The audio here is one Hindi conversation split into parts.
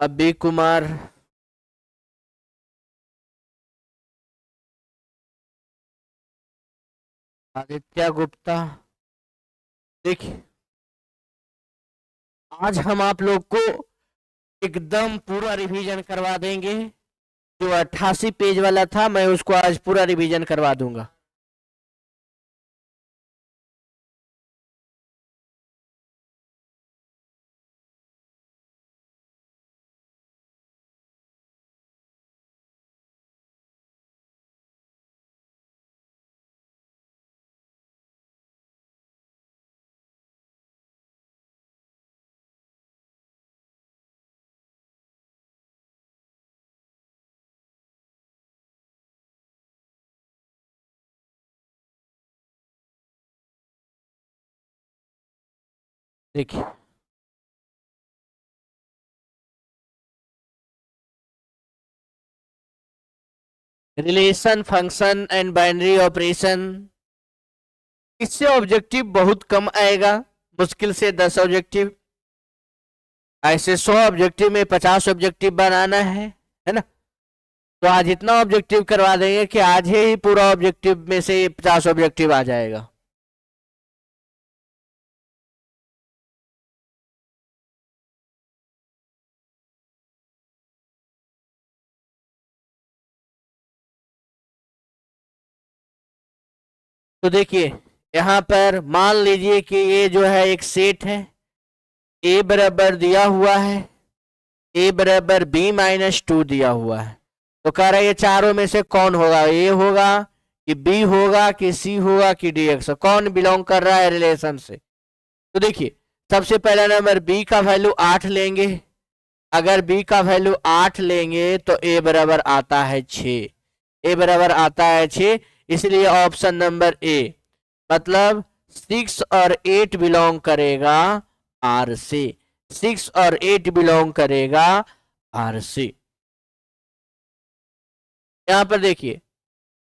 अभी कुमार, आदित्य गुप्ता। देखिए, आज हम आप लोग को एकदम पूरा रिवीजन करवा देंगे। जो 88 पेज वाला था मैं उसको आज पूरा रिवीजन करवा दूंगा। देखिए, relation, function and binary operation, इससे ऑब्जेक्टिव बहुत कम आएगा, मुश्किल से 10 ऑब्जेक्टिव। ऐसे 100 ऑब्जेक्टिव में 50 ऑब्जेक्टिव बनाना है ना। तो आज इतना ऑब्जेक्टिव करवा देंगे कि आज ही पूरा ऑब्जेक्टिव में से 50 ऑब्जेक्टिव आ जाएगा। तो देखिए, यहाँ पर मान लीजिए कि ये जो है एक सेट है, ए बराबर दिया हुआ है, ए बराबर बी माइनस 2 दिया हुआ है। तो कह रहा है ये चारों में से कौन होगा, ए होगा कि बी होगा कि सी होगा कि डी एक्स, कौन बिलोंग कर रहा है रिलेशन से। तो देखिए, सबसे पहला नंबर बी का वैल्यू 8 लेंगे। अगर बी का वैल्यू 8 लेंगे तो ए बराबर आता है 6। ए बराबर आता है 6, इसलिए ऑप्शन नंबर ए मतलब 6 और 8 बिलोंग करेगा आर से। 6 और 8 बिलोंग करेगा आर से। यहां पर देखिए,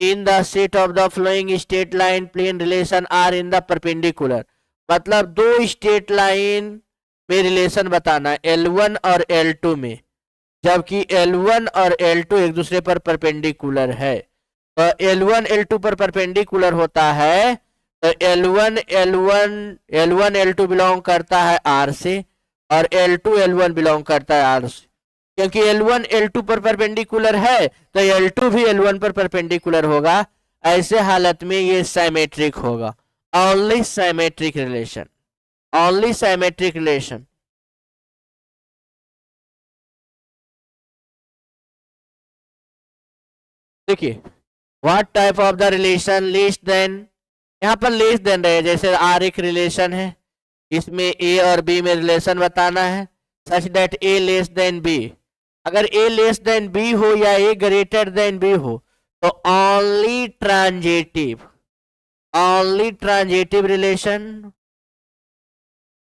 in the set of the following straight line plane relation R in the perpendicular, मतलब दो स्ट्रेट लाइन में रिलेशन बताना है L1 और L2 में, जबकि L1 और L2 एक दूसरे पर परपेंडिकुलर है। तो L1 L2 पर परपेंडिकुलर होता है, तो L1 L1 L1 L2 belong करता है R से और L2 L1 बिलोंग करता है R से। क्योंकि L1 L2 पर परपेंडिकुलर है तो L2 भी L1 पर परपेंडिकुलर होगा। ऐसे हालत में ये साइमेट्रिक होगा। Only symmetric relation, only symmetric relation. देखिए, what type of the relation less than, यहाँ पर लेस देन रहे, जैसे आर एक रिलेशन है, इसमें ए और बी में रिलेशन बताना है such that A less than B. अगर ए लेस देन बी हो या ए ग्रेटर देन बी हो तो only transitive, only transitive relation.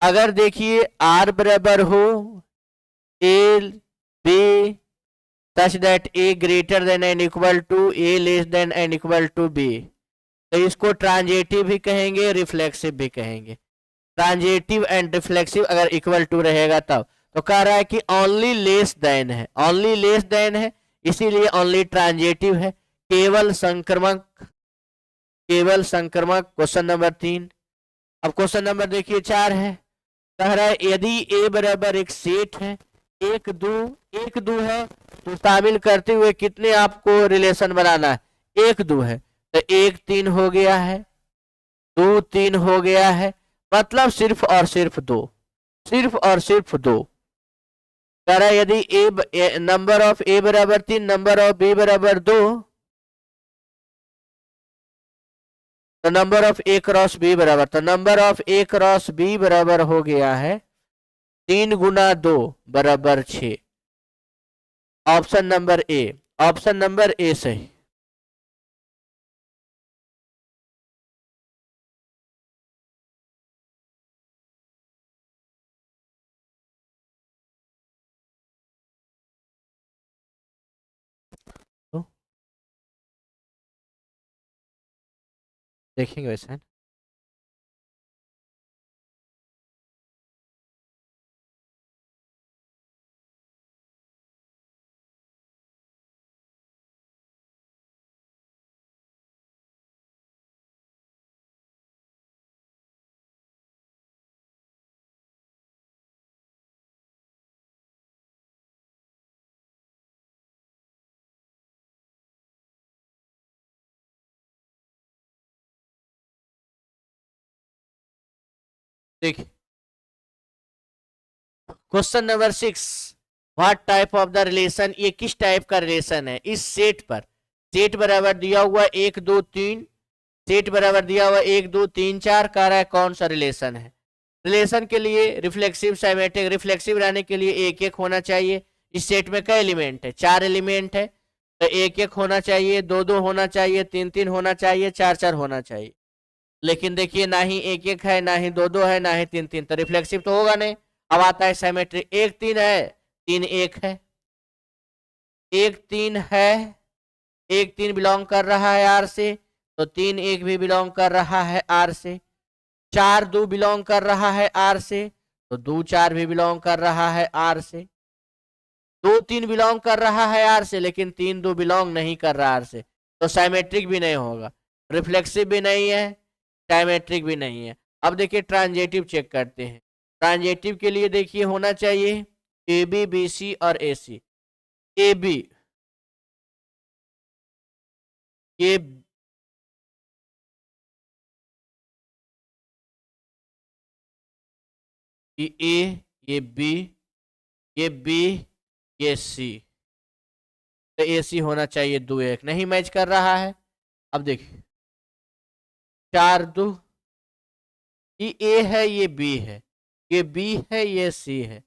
अगर देखिए आर बराबर हो A B such that A greater than and equal to A less than and equal to B, तो इसको ट्रांजेटिव भी कहेंगे, रिफ्लेक्सिव भी कहेंगे। ट्रांजेटिव एंड रिफ्लेक्सिव अगर इक्वल टू रहेगा तब। तो कह रहा है कि ओनली लेस देन है, ओनली लेस देन है, इसीलिए ओनली ट्रांजेटिव है। केवल संक्रमक, केवल संक्रमक। Question number 3। अब क्वेश्चन नंबर देखिए 4 है। कह रहा है यदि ए बराबर एक सेट है, एक दो, एक दो है, तो शामिल करते हुए कितने आपको रिलेशन बनाना है, एक दो है, तो एक 3 हो गया है, दो 3 हो गया है, मतलब सिर्फ और सिर्फ दो, सिर्फ और सिर्फ दो। कह रहा है यदि नंबर ऑफ ए बराबर 3, नंबर ऑफ बी बराबर 2, तो number of A cross B बराबर, तो number of A cross B बराबर हो गया है 3 गुना 2 बराबर 6। Option number A, option number A सही। तो देखेंगे वैसे। देखिए question number 6, what type of the relation, ये किस टाइप का रिलेशन है इस सेट पर। सेट बराबर दिया हुआ 1 2 3, सेट बराबर दिया हुआ 1 2 3 4, कह रहा है कौन सा रिलेशन है। रिलेशन के लिए रिफ्लेक्सिव साइमेट्रिक, रिफ्लेक्सिव रहने के लिए एक एक होना चाहिए। इस सेट में कई एलिमेंट है, 4 एलिमेंट है, तो एक एक होना चाहिए, दो दो होना चाहिए, तीन तीन होना चाहिए, चार चार होना चाहिए। लेकिन देखिए ना ही एक एक है, ना ही दो दो है, ना ही तीन तीन, तो रिफ्लेक्सिव तो होगा नहीं। अब आता है साइमेट्रिक, एक तीन है, तीन एक है, एक तीन है, एक तीन बिलोंग कर रहा है आर से, तो तीन एक भी बिलोंग कर रहा है आर से। चार दो बिलोंग कर रहा है आर से, तो दो चार भी बिलोंग कर रहा है आर से। दो तीन बिलोंग कर रहा है आर से, लेकिन तीन दो बिलोंग नहीं कर रहा आर से, तो साइमेट्रिक भी नहीं होगा, रिफ्लेक्सिव भी नहीं है, साइमेट्रिक भी नहीं है। अब देखिए ट्रांजेटिव चेक करते हैं। ट्रांजेटिव के लिए देखिए होना चाहिए ए बी बी सी और ए सी। ए बी, ये ए, ये बी, ये बी, ये सी, तो ए सी होना चाहिए दो एक, नहीं मैच कर रहा है। अब देखिए चार दो, ये ए है, ये बी है, ये बी है, ये सी है,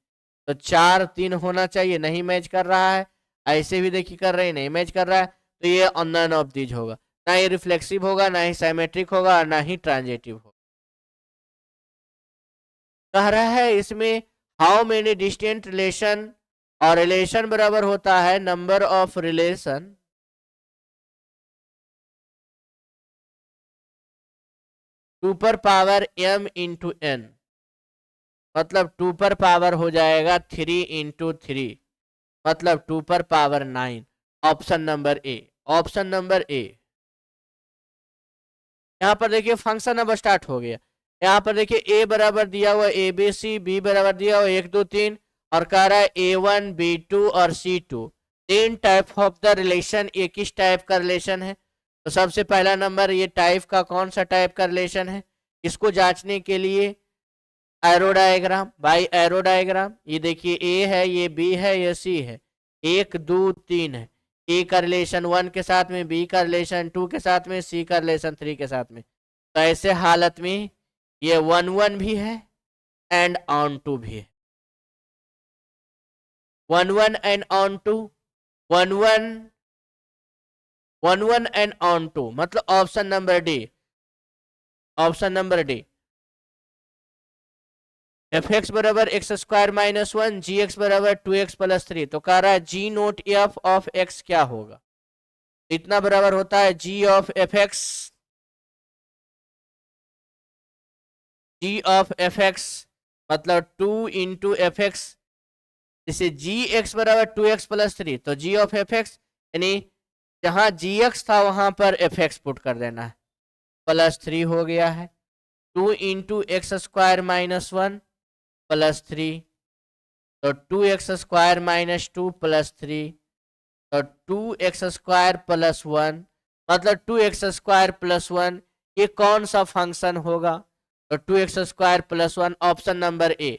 तो चार तीन होना चाहिए, नहीं मैच कर रहा है। ऐसे भी देखिए कर रहे हैं, नहीं मैच कर रहा है, तो ये नन ऑफ दीज होगा, ना ये रिफ्लेक्सिव होगा, ना ही साइमेट्रिक होगा, और ना ही ट्रांजेटिव होगा। कह रहा है इसमें हाउ मेनी डिस्टेंट रिलेशन, और रिलेशन बराबर होता है नंबर ऑफ रिलेशन टू पर पावर m इंटू एन, मतलब टू पर पावर हो जाएगा 3 इंटू 3, मतलब टू पर power 9। Option number A, option number ए। यहाँ पर देखिए फंक्शन अब स्टार्ट हो गया। यहाँ पर देखिए ए बराबर दिया हुआ ए बी सी, बी बराबर दिया हुआ 1 2 3, और कह रहा है A1 B2 और C2, तीन टाइप ऑफ द रिलेशन। ये किस टाइप का रिलेशन है, तो सबसे पहला नंबर ये टाइप का कौन सा टाइप का रिलेशन है, इसको जांचने के लिए arrow diagram, by arrow diagram. ये देखिए ए है, ये बी है, ये सी है, 1 2 3 है। ए का रिलेशन 1 के साथ में, बी का रिलेशन 2 के साथ में, सी का रिलेशन 3 के साथ में। तो ऐसे हालत में ये 1 1 भी है एंड ऑन टू भी है, 1 1 and onto, 1 1 1 1 and onto, मतलब option number D, option number D. F x बराबर X square minus 1, G X बराबर 2x प्लस 3, तो कह रहा है G not F of X क्या होगा। इतना बराबर होता है G of F X, G of F X मतलब 2 इंटू एफ एक्स, जैसे जी एक्स बराबर 2x प्लस 3, तो जी ऑफ एफ एक्स यानी जहां जी एक्स था वहां पर एफ एक्स पुट कर देना है, प्लस 3 हो गया है। 2 into X square minus 1 plus 3, तो 2x स्क्वायर माइनस 2 प्लस 3, तो 2x स्क्वायर प्लस 1, मतलब 2x स्क्वायर प्लस 1, ये कौन सा फंक्शन होगा, तो 2x square plus 1, option number ए।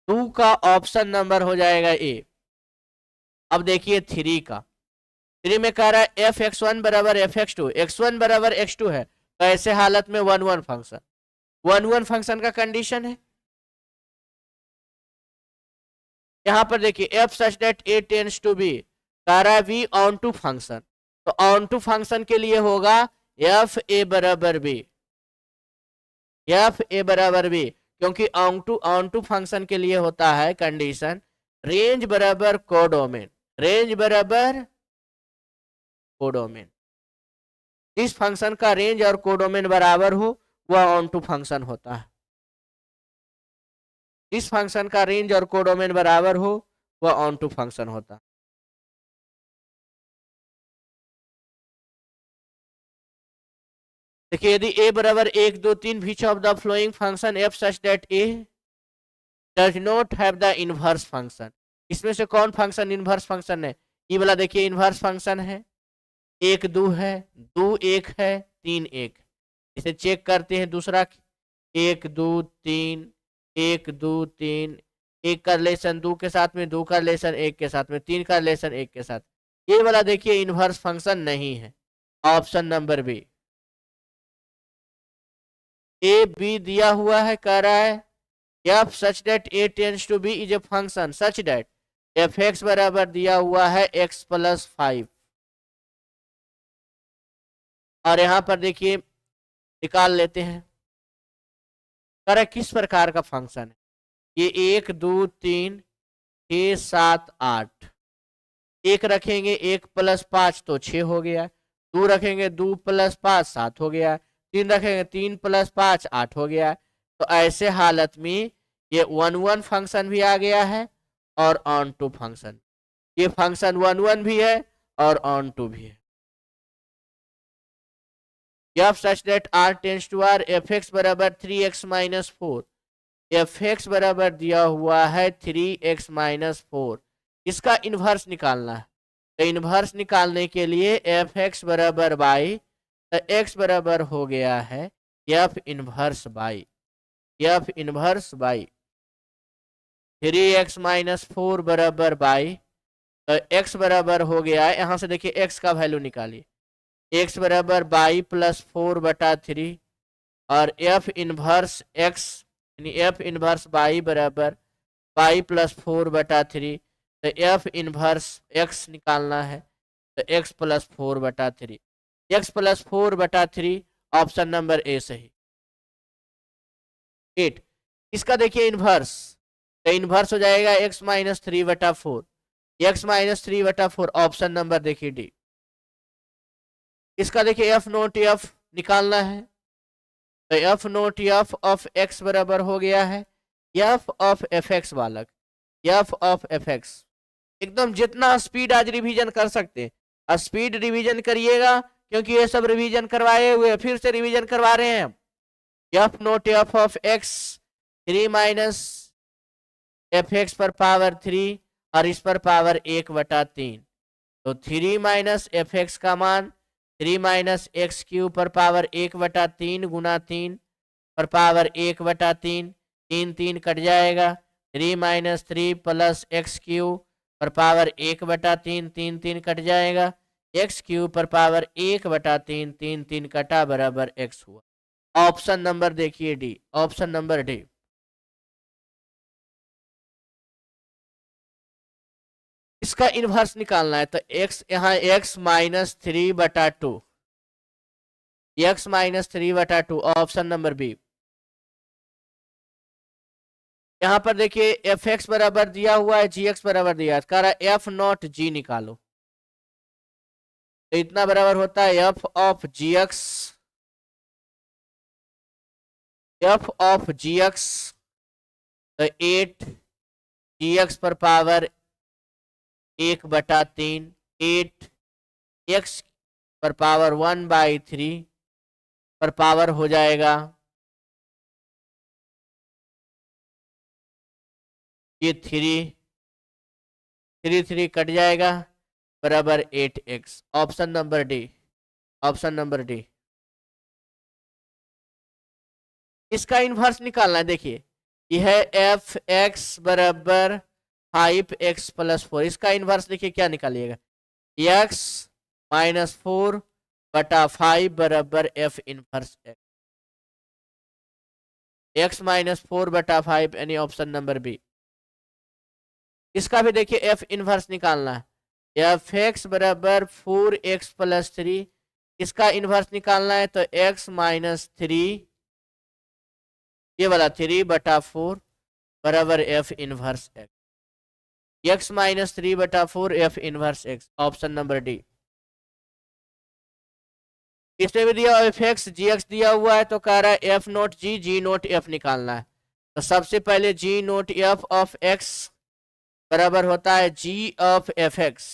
2 का ऑप्शन नंबर हो जाएगा ए। अब देखिए 3 का, 3 में कह रहा है एफ एक्स वन बराबर एफ एक्स टू, x1 बराबर x2 है, तो ऐसे हालत में 1 1 फंक्शन, 1 1 फंक्शन का कंडीशन है। यहां पर देखिए F such that A tends to B, कह रहा है वी ऑन टू फंक्शन, तो ऑन टू फंक्शन के लिए होगा एफ ए बराबर बी, एफ ए बराबर बी, क्योंकि ऑन टू फंक्शन के लिए होता है कंडीशन रेंज बराबर कोडोमेन, रेंज बराबर कोडोमेन। इस फंक्शन का रेंज और कोडोमेन बराबर हो वह ऑन टू फंक्शन होता है, इस फंक्शन का रेंज और कोडोमेन बराबर हो वह ऑन टू फंक्शन होता है। देखिए यदि a बराबर 1 2 3 which of the flowing function f such that a does not have the inverse function, इसमें से कौन फंक्शन इनवर्स फंक्शन है, ये वाला देखिए इनवर्स फंक्शन है, 1 2 है, 2 1 है, 3 1, इसे चेक करते हैं दूसरा, 1 2 3 1 2 3, 1 का रिलेशन 2 के साथ में, 2 का रिलेशन 1 के साथ में, 3 का रिलेशन 1 के साथ। ये वाला देखिए इनवर्स फंक्शन नहीं है। Option number B. A B दिया हुआ है, कह रहा है F such that A tends to B is a function such that F x बराबर दिया हुआ है x प्लस 5। और यहां पर देखिए निकाल लेते हैं, कह रहा है किस प्रकार का फंक्शन है ये। 1 2 3 6 7 8, 1 रखेंगे 1 प्लस 5 तो 6 हो गया, 2 रखेंगे 2 प्लस 5 7 हो गया, 3 रखेंगे 3 प्लस 5 8 हो गया। तो ऐसे हालत में ये 1 1 फंक्शन भी आ गया है और ऑन टू फंक्शन, ये फंक्शन 1 1 भी है और ऑन टू भी है। F such that R tends to R, F x बराबर 3x माइनस 4, एफ एक्स बराबर दिया हुआ है 3x माइनस 4। इसका इन्वर्स निकालना है, तो इन्वर्स निकालने के लिए एफ एक्स बराबर बाई, तो एक्स बराबर हो गया है F inverse by, F inverse by 3x minus 4 बराबर बाई, तो x बराबर हो गया है, यहां से देखिए x का वैल्यू निकालिए, x बराबर बाई प्लस 4 बटा 3 और एफ इनवर्स x यानी एफ इनवर्स बाई बराबर बाई प्लस 4 बटा 3, तो एफ इनवर्स x निकालना है, तो x प्लस 4 बटा 3, x प्लस 4 बटा 3 ऑप्शन नंबर ए सही। 8 इसका देखिए इनवर्स, तो इनवर्स हो जाएगा x माइनस 3 बटा 4, x माइनस 3 बटा 4 ऑप्शन नंबर देखिए डी। इसका देखिए एफ नोट एफ निकालना है, तो F not F of X बराबर हो गया है एफ ऑफ एफ एक्स बालक, एफ ऑफ एफ एक्स। एकदम जितना स्पीड आज रिवीजन कर सकते हैं स्पीड रिवीजन करिएगा, क्योंकि ये सब रिवीजन करवाए हुए फिर से रिवीजन करवा रहे हैं हम। F not F of x 3 minus F X पर पावर 3 और इस पर पावर 1 बटा 3, तो 3 माइनस एफ एक्स का मान 3 माइनस एक्स क्यू पर पावर 1 बटा 3 गुना 3 पर पावर 1 बटा 3, 3 3 कट जाएगा, 3 माइनस 3 प्लस एक्स क्यू पर पावर 1 बटा 3, 3 3 कट जाएगा, एक्स क्यू पर पावर 1 बटा 3, 3 3 कटा बराबर एक्स हुआ। ऑप्शन नंबर देखिए डी, ऑप्शन नंबर डी। इसका इनवर्स निकालना है, तो x यहाँ x माइनस 3 बटा 2, x माइनस 3 बटा 2 ऑप्शन नंबर बी। यहां पर देखिए एफ एक्स बराबर दिया हुआ है, जी एक्स बराबर दिया है, कह रहा है एफ नॉट जी निकालो, तो इतना बराबर होता है F of G X, F of G X, तो 8 जी एक्स पर पावर 1 बटा 3, 8 एक्स पर पावर 1 बाई 3 पर पावर हो जाएगा ये 3 3 कट जाएगा बराबर 8x। Option number D, option number D. इसका इन्वर्स निकालना है, देखिए यह है एफ एक्स बराबर 5x प्लस 4, इसका इन्वर्स देखिए क्या निकालिएगा, x माइनस 4 बटा 5 बराबर F inverse x, x minus 4 बटा 5 यानी ऑप्शन नंबर बी। इसका भी देखिए एफ इनवर्स निकालना है, एफ एक्स बराबर 4x प्लस 3, इसका इनवर्स निकालना है, तो x माइनस 3 ये वाला 3 बटा 4 बराबर F inverse x, x minus 3 बटा 4 F inverse x, option number D. इसमें भी दिया एफ एक्स जी एक्स दिया हुआ है, तो कह रहा है F not G, G not F निकालना है, तो सबसे पहले G not F of X बराबर होता है G of F X,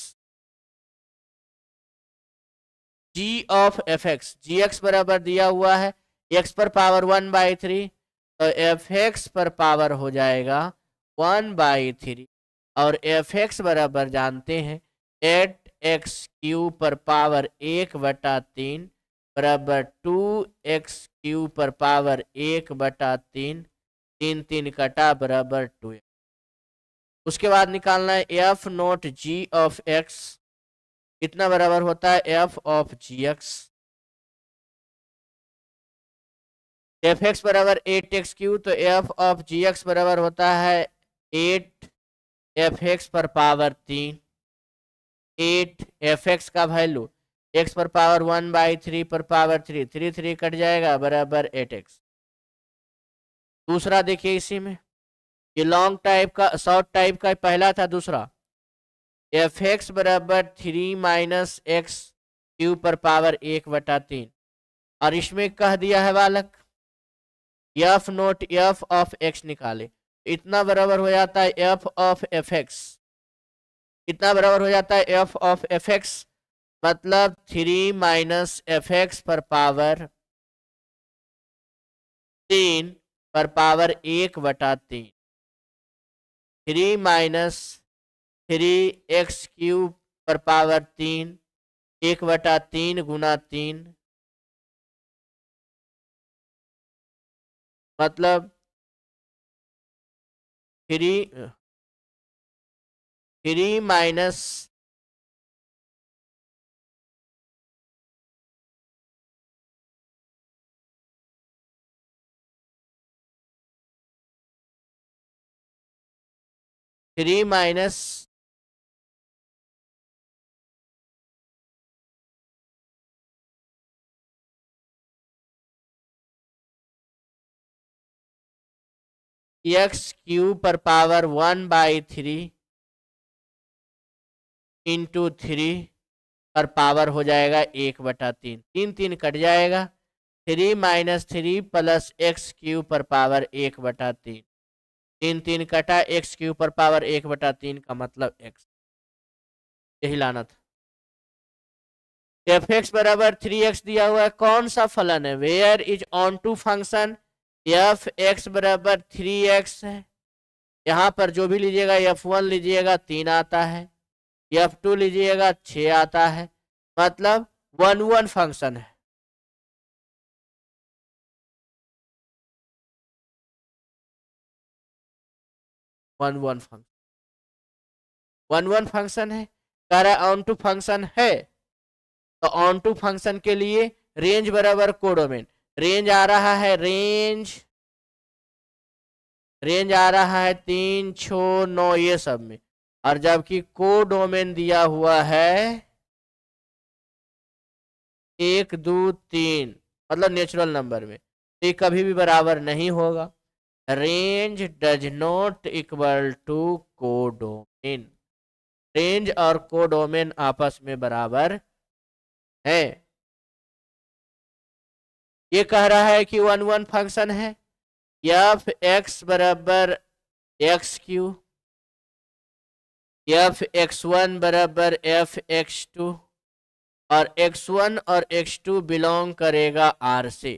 G of F X, G X बराबर दिया हुआ है एक्स पर पावर 1 बाई 3, तो एफ एक्स पर पावर हो जाएगा 1 बाई 3, और एफ एक्स बराबर जानते हैं 8x क्यू पर पावर 1 बटा 3 बराबर 2x क्यू पर पावर 1 बटा 3 3 3 कटा बराबर 2x। उसके बाद निकालना है F not G of X, कितना बराबर होता है F of G X. F x बराबर 8x³ तो एफ ऑफ जी एक्स बराबर होता है 8 एफ एक्स पर पावर 3। 8 एफ एक्स का वैल्यू एक्स पर पावर 1/3 पर पावर 3, 3 3 कट जाएगा बराबर 8x। दूसरा देखिए इसी में, ये लॉन्ग टाइप का शॉर्ट टाइप का पहला था, दूसरा एफ एक्स बराबर 3 माइनस एक्स क्यूब पर पावर 1/3। और इसमें कह दिया है बालक F not F of x निकाले, इतना बराबर हो जाता है एफ ऑफ एफ एक्स, इतना बराबर हो जाता है एफ ऑफ एफ एक्स, मतलब 3 माइनस एफ एक्स पर पावर 3 पर पावर 1/3। 3 माइनस 3x³ पर पावर 3, 1/3 गुना 3, मतलब 3 माइनस 3 माइनस x³ पर पावर 1/3 इंटू 3 और पावर हो जाएगा 1/3, 3 3 कट जाएगा, 3 माइनस 3 प्लस x³ पर पावर 1/3, 3 3 कटा, x³ पर पावर 1/3 का मतलब x, यही लाना था। एफ एक्स बराबर 3x दिया हुआ है, कौन सा फलन है, where is onto function, F x बराबर 3x है, यहाँ पर जो भी लीजिएगा f1 लीजिएगा 3 आता है, f2 लीजिएगा 6 आता है, मतलब 1 1 फंक्शन है। वन वन फंक्शन है, कह रहा है ऑन टू फंक्शन है, तो ऑन टू फंक्शन के लिए रेंज बराबर कोडोमेन, रेंज आ रहा है रेंज आ रहा है 3 6 9 ये सब में, और जबकि कोडोमेन दिया हुआ है 1 2 3, मतलब नेचुरल नंबर में, तो ये कभी भी बराबर नहीं होगा। Range does not equal to codomain, range और कोडोमेन आपस में बराबर है। ये कह रहा है कि 1 1 फंक्शन है, एफ एक्स बराबर x³ एफ x1 बराबर एफ x2 और x1 और x2 बिलोंग करेगा R से,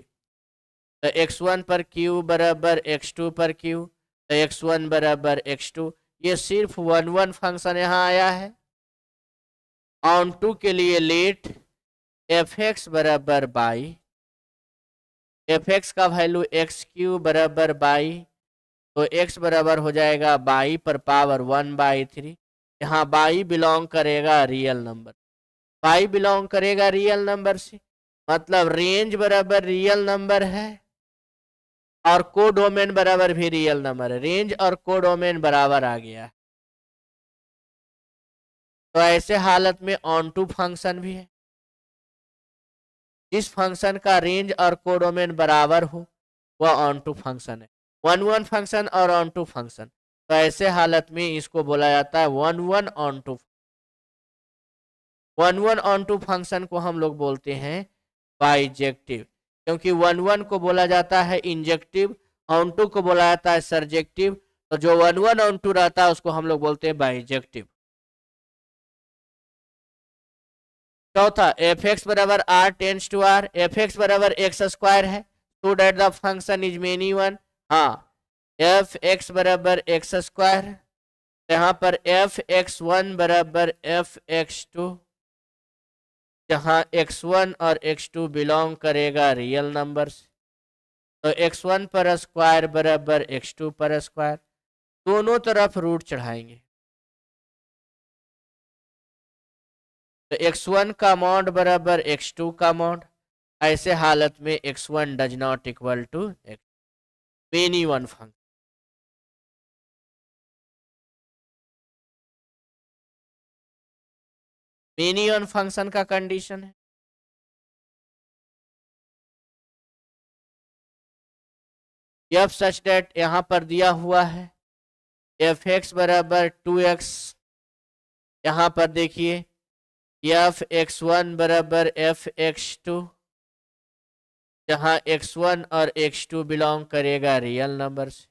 तो x1 पर q बराबर x2 पर q, तो x1 बराबर x2, ये सिर्फ 1 1 फंक्शन यहाँ आया है। ऑन टू के लिए लेट एफ एक्स बराबर बाई, एफ एक्स का वैल्यू x³ बराबर बाई, तो x बराबर हो जाएगा बाई पर पावर 1/3, यहाँ बाई बिलोंग करेगा रियल नंबर, बाई बिलोंग करेगा रियल नंबर से, मतलब रेंज बराबर रियल नंबर है और कोडोमेन बराबर भी रियल नंबर है, रेंज और कोडोमेन बराबर आ गया है। तो ऐसे हालत में ऑन टू फंक्शन भी है, जिस फंक्शन का रेंज और कोडोमेन बराबर हो वह ऑन टू फंक्शन है, 1 1 फंक्शन और ऑन टू फंक्शन, तो ऐसे हालत में इसको बोला जाता है 1 1 onto. 1 1 onto function को हम लोग बोलते हैं बाइजेक्टिव, क्योंकि 1 1 को बोला जाता है इंजेक्टिव, ऑन टू को बोला जाता है सर्जेक्टिव, तो जो 1 1 ऑन टू रहता है उसको हम लोग बोलते हैं बाइजेक्टिव। चौथा एफ एक्स बराबर R tends to R, F x बराबर x² है, so that the function is many one, हाँ एफ एक्स बराबर x², यहाँ पर एफ x1 बराबर एफ x2, जहाँ x1 और x2 बिलोंग करेगा रियल नंबर से, तो x1 पर स्क्वायर बराबर x2 पर स्क्वायर, दोनों तरफ रूट चढ़ाएंगे। तो x1 का मॉड बराबर x2 का मॉड। ऐसे हालत में x1 does not equal to x, many one function. Many one function का कंडीशन है f सच डेट यहां पर दिया हुआ है एफ एक्स बराबर 2x, यहां पर देखिए एफ x1 बराबर एफ x2, जहां x1 और x2 बिलोंग करेगा रियल नंबर से।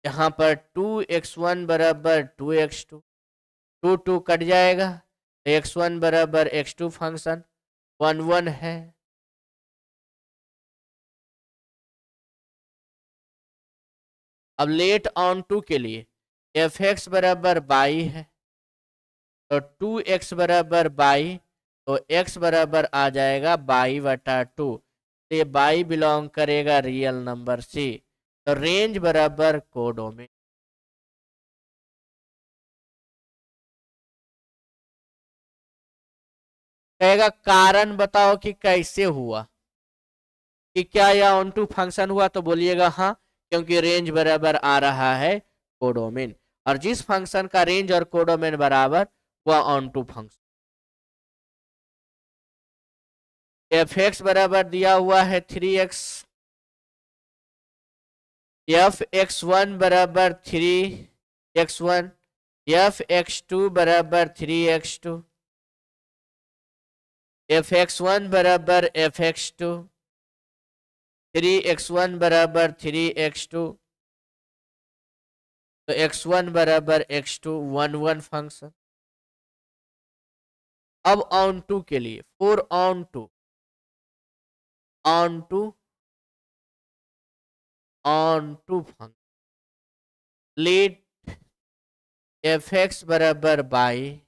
यहाँ पर 2x1 बराबर 2x2, 2 कट जाएगा, x1 बराबर x2 फंक्शन 1 है। अब लेट ऑन टू के लिए एफ एक्स बराबर 22 है, तो 2x बराबर 22, तो x बराबर आ जाएगा 22/2, तो ये 22 बिलोंग करेगा रियल नंबर से। तो रेंज बराबर कोडोमेन। कहेगा कारण बताओ कि कैसे हुआ, कि क्या यह ऑन टू फंक्शन हुआ, तो बोलिएगा हाँ, क्योंकि रेंज बराबर आ रहा है कोडोमेन, और जिस फंक्शन का रेंज और कोडोमेन बराबर वह onto function. F x बराबर दिया हुआ है 3x, एफ x1 बराबर 3x1, एफ x2 बराबर 3x2, एफ x1 बराबर एफ x2, 3x1 बराबर 3x2, तो x1 बराबर x2 1 फंक्शन। अब ऑन टू के लिए 4 onto function, let f x बराबर 22,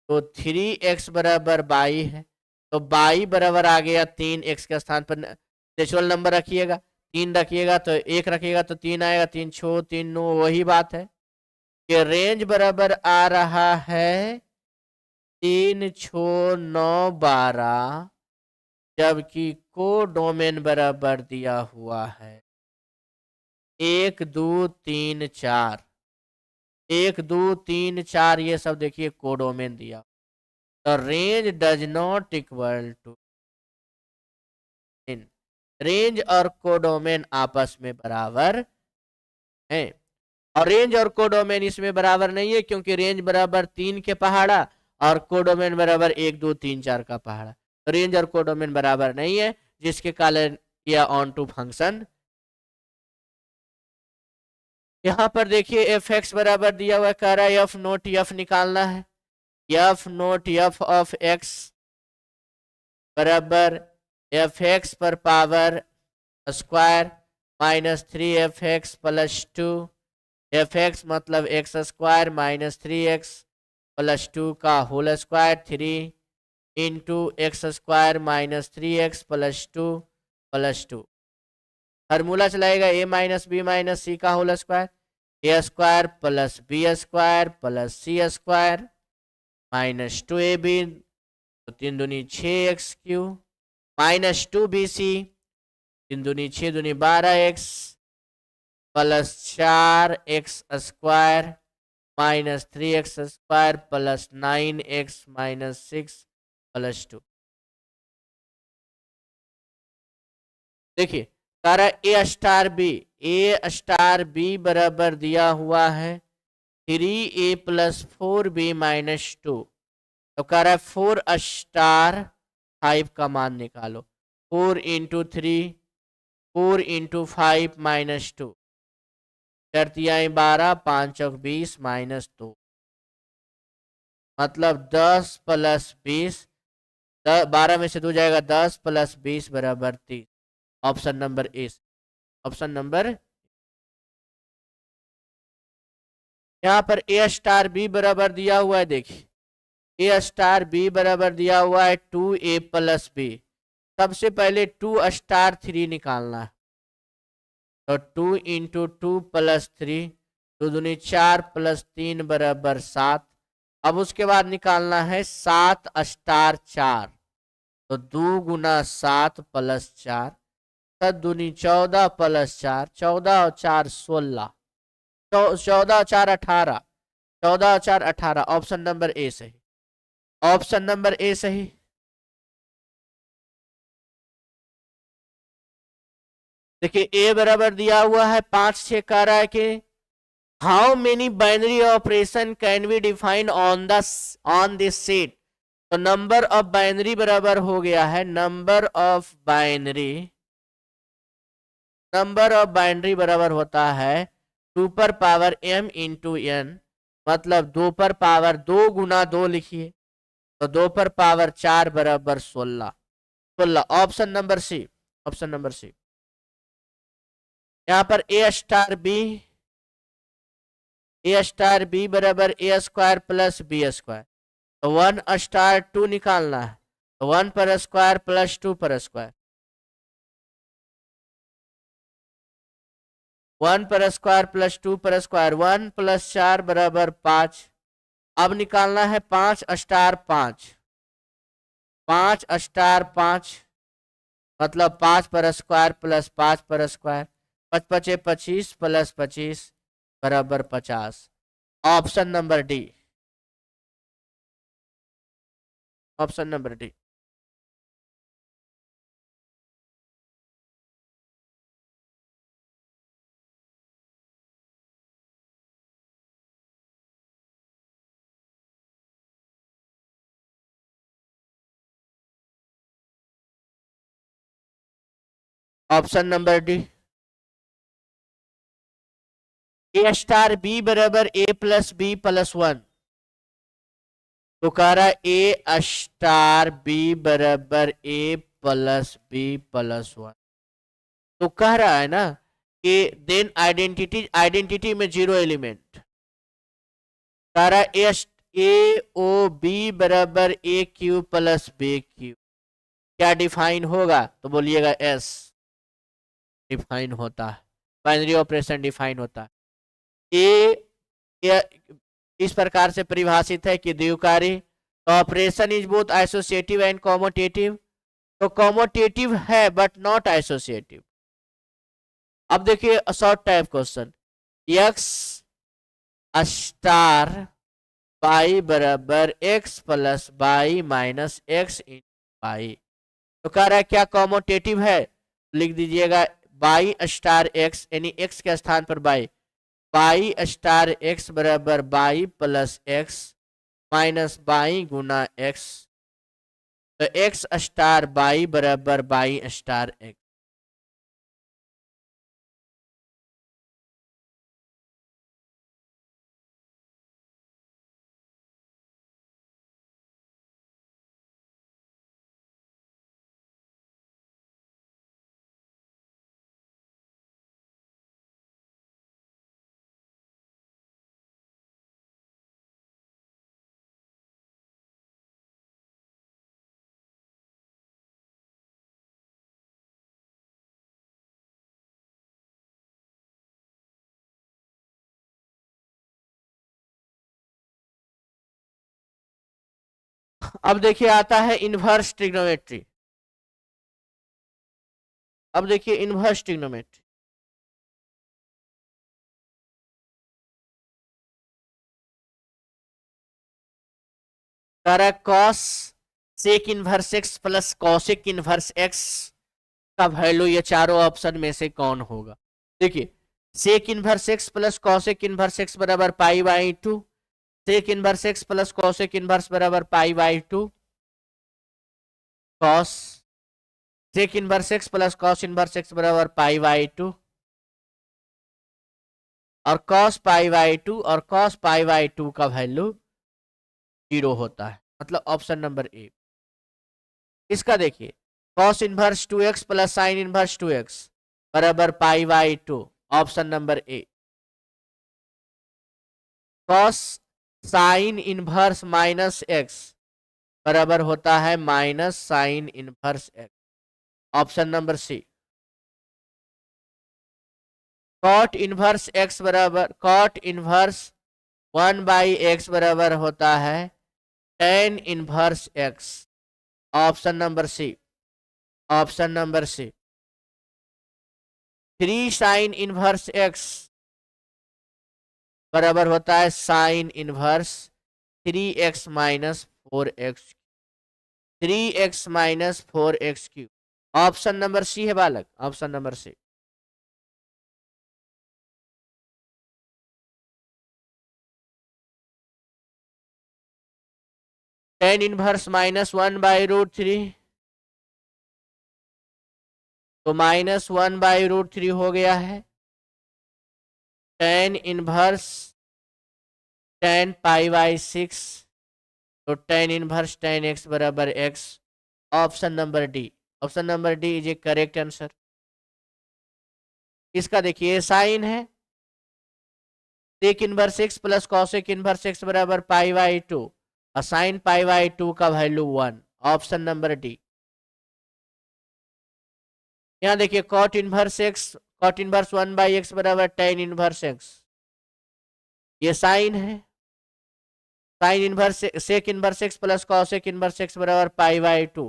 तो 3x बराबर 22 है, तो 22 बराबर आ गया 3x के स्थान पर नेचुरल नंबर रखिएगा, 3 रखिएगा तो 1 रखिएगा तो 3 आएगा, 3 6 3 9, वही बात है कि रेंज बराबर आ रहा है 3 6 9 12, जबकि कोडोमेन बराबर दिया हुआ है 1 2 3 4, 1 2 3 4, ये सब देखिए कोडोमेन दिया। तो range does not equal to, range और कोडोमेन आपस में बराबर है, और रेंज और कोडोमेन इसमें बराबर नहीं है, क्योंकि रेंज बराबर 3 के पहाड़ा और कोडोमेन बराबर 1 2 3 4 का पहाड़ा, तो रेंज और कोडोमेन बराबर नहीं है, जिसके कारण यह ऑन टू फंक्शन। यहां पर देखिए एफ एक्स बराबर दिया हुआ, कह रहा है एफ नोट एफ निकालना है, F not F of X बराबर एफ एक्स पर power square minus 3f(x) plus 2, F X मतलब X square minus 3x plus 2 का whole square, 3 into X square minus 3x plus 2 plus 2, formula चलाएगा a minus B minus C का whole square, A square plus B square plus C square minus 2ab, तो 3 दूनी 6x³ माइनस 2bc, 3 दूनी 6 दूनी 12x plus 4x square minus 3x square plus 9x minus 6 plus 2। देखिए सारा ए स्टार बी बराबर दिया हुआ है 3a प्लस 4b माइनस 2, तो कह रहा है 4 स्टार 5 का मान निकालो, 4 इंटू 3, 4 इंटू 5 माइनस 2, 4 12 5 20 माइनस 2, मतलब 10 प्लस 20, 12 में से 2 जाएगा 10 प्लस 20 बराबर 30। Option number A, option number, यहाँ पर ए स्टार बी बराबर दिया हुआ है, देखिए ए स्टार बी बराबर दिया हुआ है 2a प्लस बी, सबसे पहले 2 स्टार 3 निकालना है, तो 2 इंटू 2 प्लस 3, 2 दूनी 4 प्लस 3 बराबर 7। अब उसके बाद निकालना है 7 स्टार 4, तो 2 गुना 7 प्लस 4, 7 दूनी 14 प्लस 4, 14 और 4 16, 14 और 4 18, 14 और 4 18। ऑप्शन नंबर ए सही, ऑप्शन नंबर ए सही। देखिए ए बराबर दिया हुआ है 5 6, कह रहा है कि how many binary operation can be define on this set. तो नंबर ऑफ बाइनरी बराबर हो गया है नंबर ऑफ बाइनरी बराबर होता है 2 पर पावर m इंटू n, मतलब 2 पर पावर 2 गुना 2 लिखिए, तो 2 पर पावर 4 बराबर 16। Option number C, option number C. यहां पर ए स्टार बी बराबर A square plus B square, तो 1 स्टार 2 निकालना है, तो 1 पर स्क्वायर प्लस 2 पर स्क्वायर, 1 पर स्क्वायर प्लस 2 पर स्क्वायर, 1 प्लस 4 बराबर 5। अब निकालना है 5 स्टार 5, 5 स्टार 5, मतलब 5 पर स्क्वायर प्लस 5 पर स्क्वायर, 5 पचे 25 प्लस 25 बराबर 50। Option number D, option number D. Option number D. A star B बराबर ए प्लस बी प्लस 1, तो कह रहा है ए स्टार बी बराबर ए प्लस बी प्लस 1, तो कह रहा है ना कि देन आइडेंटिटी में 0 एलिमेंट, कह रहा है ए ओ बी बराबर ए क्यू प्लस बी क्यू, क्या डिफाइन होगा? तो बोलिएगा एस डिफाइन होता है, बाइनरी ऑपरेशन डिफाइन होता है। ए इस प्रकार से परिभाषित है कि द्विकारी operation is both associative and commutative, तो कॉमोटेटिव है बट नॉट एसोसिएटिव। अब देखिए short type question, X star Y बराबर X plus Y minus x in Y, तो कह रहा है क्या कॉमोटेटिव है? लिख दीजिएगा बाई स्टार एक्स, यानी एक्स के स्थान पर बाई, बाई स्टार एक्स बराबर Y plus X minus Y गुना एक्स, तो एक्स स्टार बाई बराबर बाई स्टार एक्स। अब देखिए आता है इनवर्स ट्रिग्नोमेट्री। अब देखिए inverse trigonometry, cos sec inverse x plus cosec inverse x का वैल्यू ये चारों ऑप्शन में से कौन होगा? देखिए sec inverse x plus cosec inverse x बराबर pi by 2, sec inverse x plus cosec inverse बराबर pi by 2, cos sec inverse x plus cos inverse x बराबर पाई बाई 2, और कॉस पाई बाई 2 और कॉस पाई बाई 2 का वैल्यू 0 होता है, मतलब ऑप्शन नंबर ए। इसका देखिए cos inverse 2x plus sine inverse 2x बराबर pi by 2, option number A. Cos sine inverse minus x बराबर होता है minus sine inverse x, option number C. Cot inverse x बराबर कॉट इनवर्स 1/x बराबर होता है tan inverse x। Option number C. Option number C. 3 sine inverse x बराबर होता है sine inverse 3x minus 4x 3x minus 4x cube. Option number सी है बालक, option number C. tan inverse -1/√3 तो -1/√3 हो गया है। tan इनवर्स tan π/6 तो tan इनवर्स tan x बराबर x। Option number D. Option number D is a correct answer. इसका देखिए साइन है sec inverse x plus cosec inverse x बराबर π/2 और साइन π/2 का वैल्यू 1। Option number D. यहां देखिए कॉट इनवर्स 1/x बराबर tan इनवर्स x। ये साइन है sine inverse sec inverse x plus cosec inverse x बराबर π/2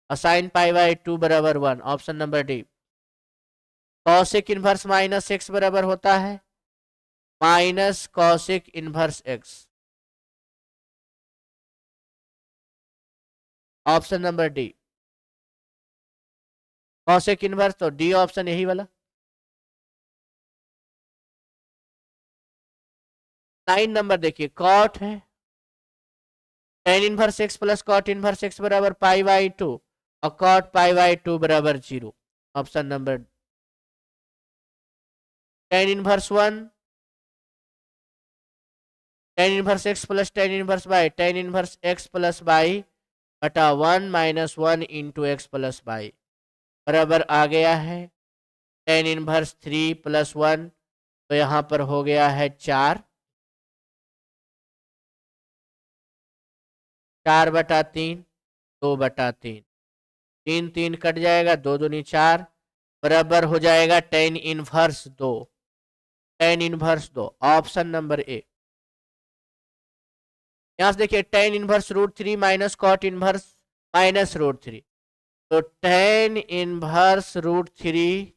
और साइन π/2 बराबर 1। Option number D. Cosec inverse minus x बराबर होता है minus cosec inverse x। Option number D. Cosec inverse तो डी ऑप्शन यही वाला। 9 नंबर देखिए कॉट है tan inverse x plus cot inverse x बराबर π/2 और कॉट π/2 बराबर 0। Option number tan inverse 1 tan inverse x plus tan inverse y tan inverse x plus y बटा 1 minus 1 into x plus y बराबर आ गया है tan इनवर्स 3 प्लस 1 तो यहां पर हो गया है 4 4/3 2/3 3 3 कट जाएगा 2 दूनी 4 बराबर हो जाएगा tan inverse 2 tan inverse 2। Option number A. यहां से देखिए tan inverse √3 minus cot inverse minus √3 तो tan इनवर्स √3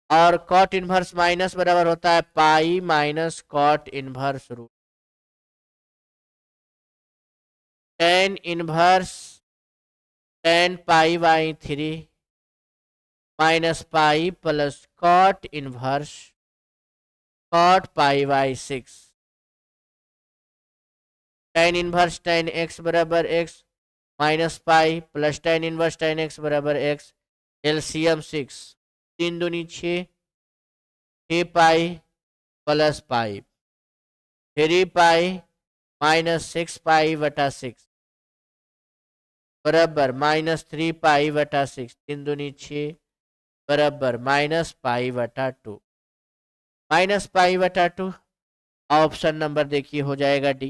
और कॉट इनवर्स माइनस बराबर होता है pi minus cot inverse √। tan inverse tan π/3 minus pi plus cot inverse cot π/6 tan inverse tan x बराबर x minus pi plus tan inverse tan x बराबर x। एलसीएम 6 3 दूनी 6 पाई प्लस पाई 3 पाई माइनस 6 पाई बटा 6 बराबर माइनस 3 पाई बटा 6 3 दूनी 6 बराबर माइनस पाई बटा 2 माइनस पाई बटा 2। ऑप्शन नंबर देखिए हो जाएगा डी।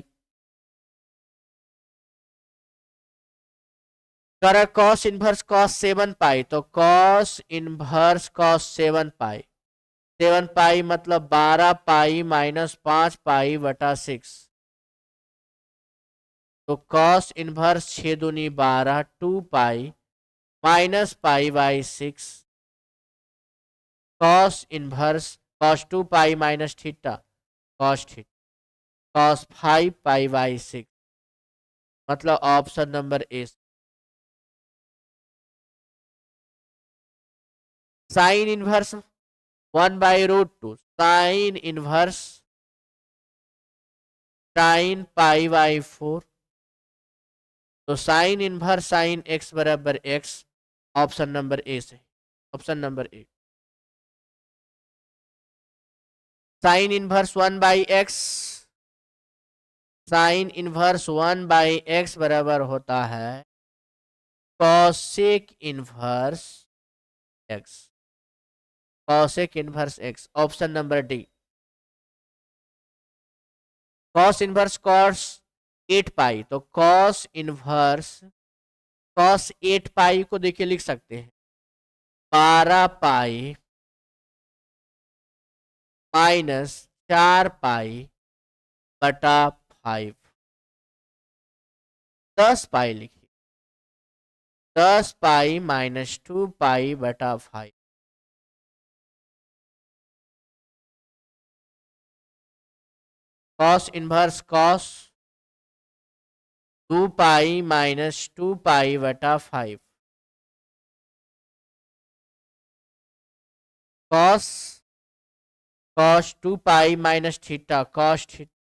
कर कॉस इनवर्स कॉस 7 पाई तो कॉस इनवर्स कॉस 7 पाई 7 पाई मतलब 12 पाई माइनस 5 पाई बटा 6 तो कॉस इनवर्स 6 दूनी 12 2 pi minus π/6 cos inverse cos 2 pi minus theta cos theta cos 5 π/6 मतलब option number A. Sine inverse 1/√2 sine inverse sine π/4 तो साइन इनवर्स साइन x बराबर x। ऑप्शन नंबर ए से option number A. Sine inverse 1/x sine inverse 1/x बराबर होता है cosec inverse x cosec inverse x। Option number D. Cos inverse cos 8 pi तो कॉस इनवर्स कॉस 8 पाई को देखिए लिख सकते हैं 12 पाई माइनस 4 पाई बटा 5। 10 पाई लिखिए 10 पाई माइनस 2 पाई बटा 5। Cos inverse cos 2 pi minus 2 pi बटा 5। Cos cos 2 pi minus theta cos theta.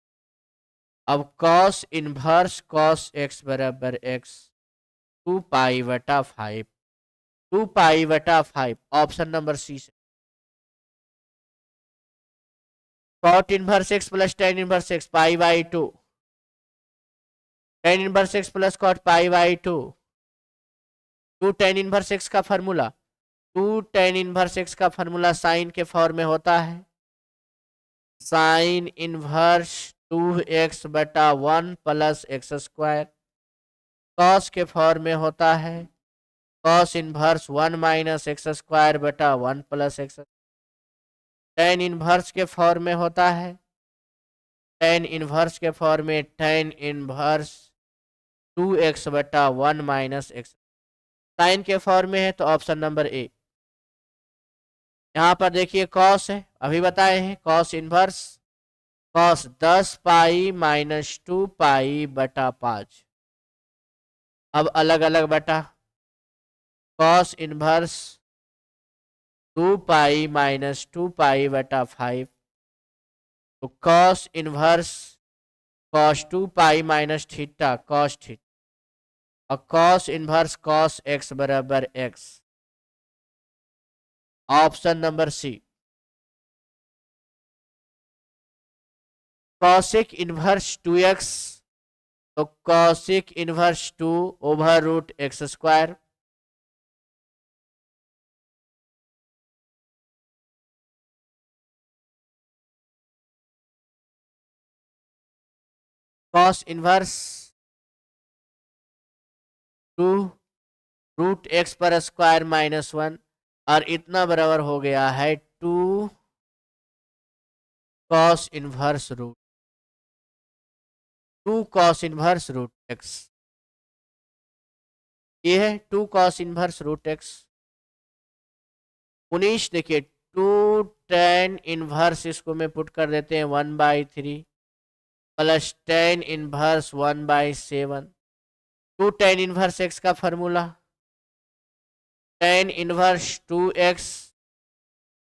अब कॉस इनवर्स कॉस एक्स बराबर एक्स 2 पाई बटा 5। 2 पाई बटा 5 ऑप्शन नंबर सी से। Cot inverse x plus tan inverse x pi by 2। Tan inverse x plus cot pi by 2। 2 tan inverse x का फॉर्मूला 2 टेन इनवर्स एक्स का फॉर्मूला साइन के फॉर्म में होता है साइन इनवर्स 2x बटा 1 प्लस एक्स स्क्वायर। कॉस के फॉर्म में होता है cos inverse 1 minus x square बटा 1 प्लस एक्स। टेन इनवर्स के फॉर्म में होता है टेन इनवर्स के फॉर्म में टेन इनवर्स 2x बटा 1 माइनस एक्स। साइन के फॉर्म में है तो ऑप्शन नंबर ए। यहां पर देखिए कॉस है अभी बताए हैं cos inverse cos 10 pi minus 2 pi बटा 5। अब अलग अलग बटा cos inverse 2 pi minus 2 pi बटा 5। तो cos inverse cos 2 pi minus theta cos theta और कॉस इनवर्स कॉस एक्स बराबर x option number C. Cosec inverse 2x तो cosec inverse 2 over root x square. Cos inverse 2 root x पर स्क्वायर माइनस 1 और इतना बराबर हो गया है 2 cos inverse root 2 cos inverse root x. ये है 2 कॉस इनवर्स रूट एक्स। 19 देखिए 2 टेन इनवर्स इसको में पुट कर देते हैं 1/3 plus tan inverse 1/7। 2 tan inverse x का फॉर्मूला टेन इनवर्स 2x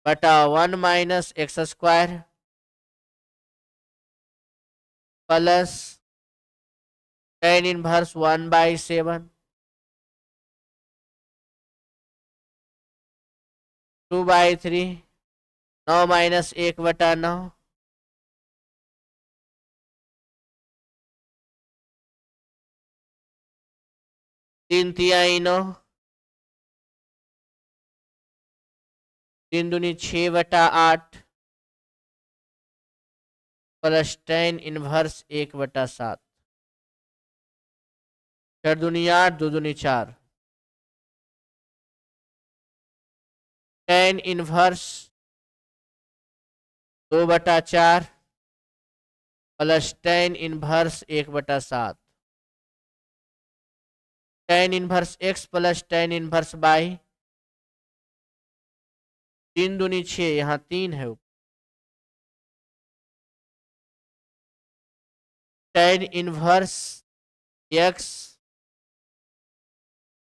बटा 1 minus x square plus tan inverse 1/7 2/3 9 minus 1 बटा 9 3 तिहाई 9 3 दूनी 6 बटा 8 प्लस टेन इनवर्स 1 बटा 7 4 दूनी 8 2 दूनी 4 टेन इनवर्स 2 बटा 4 प्लस टेन इनवर्स 1 बटा 7 ten inverse x plus tan inverse by 3 दूनी 6 यहाँ 3 है ten inverse x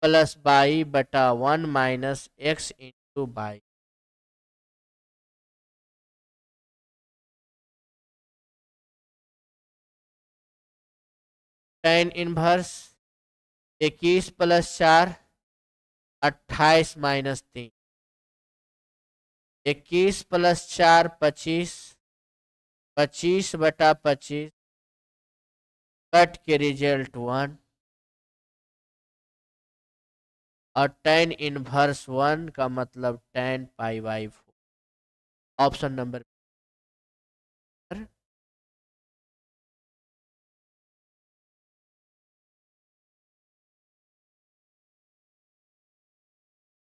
plus by बटा 1 minus x into by. Tan inverse 21 plus 4 28 minus 3 21 plus 4 25 25 बटा 25 कट के रिजल्ट 1 और टेन इनवर्स 1 का मतलब ten pi by 4 option number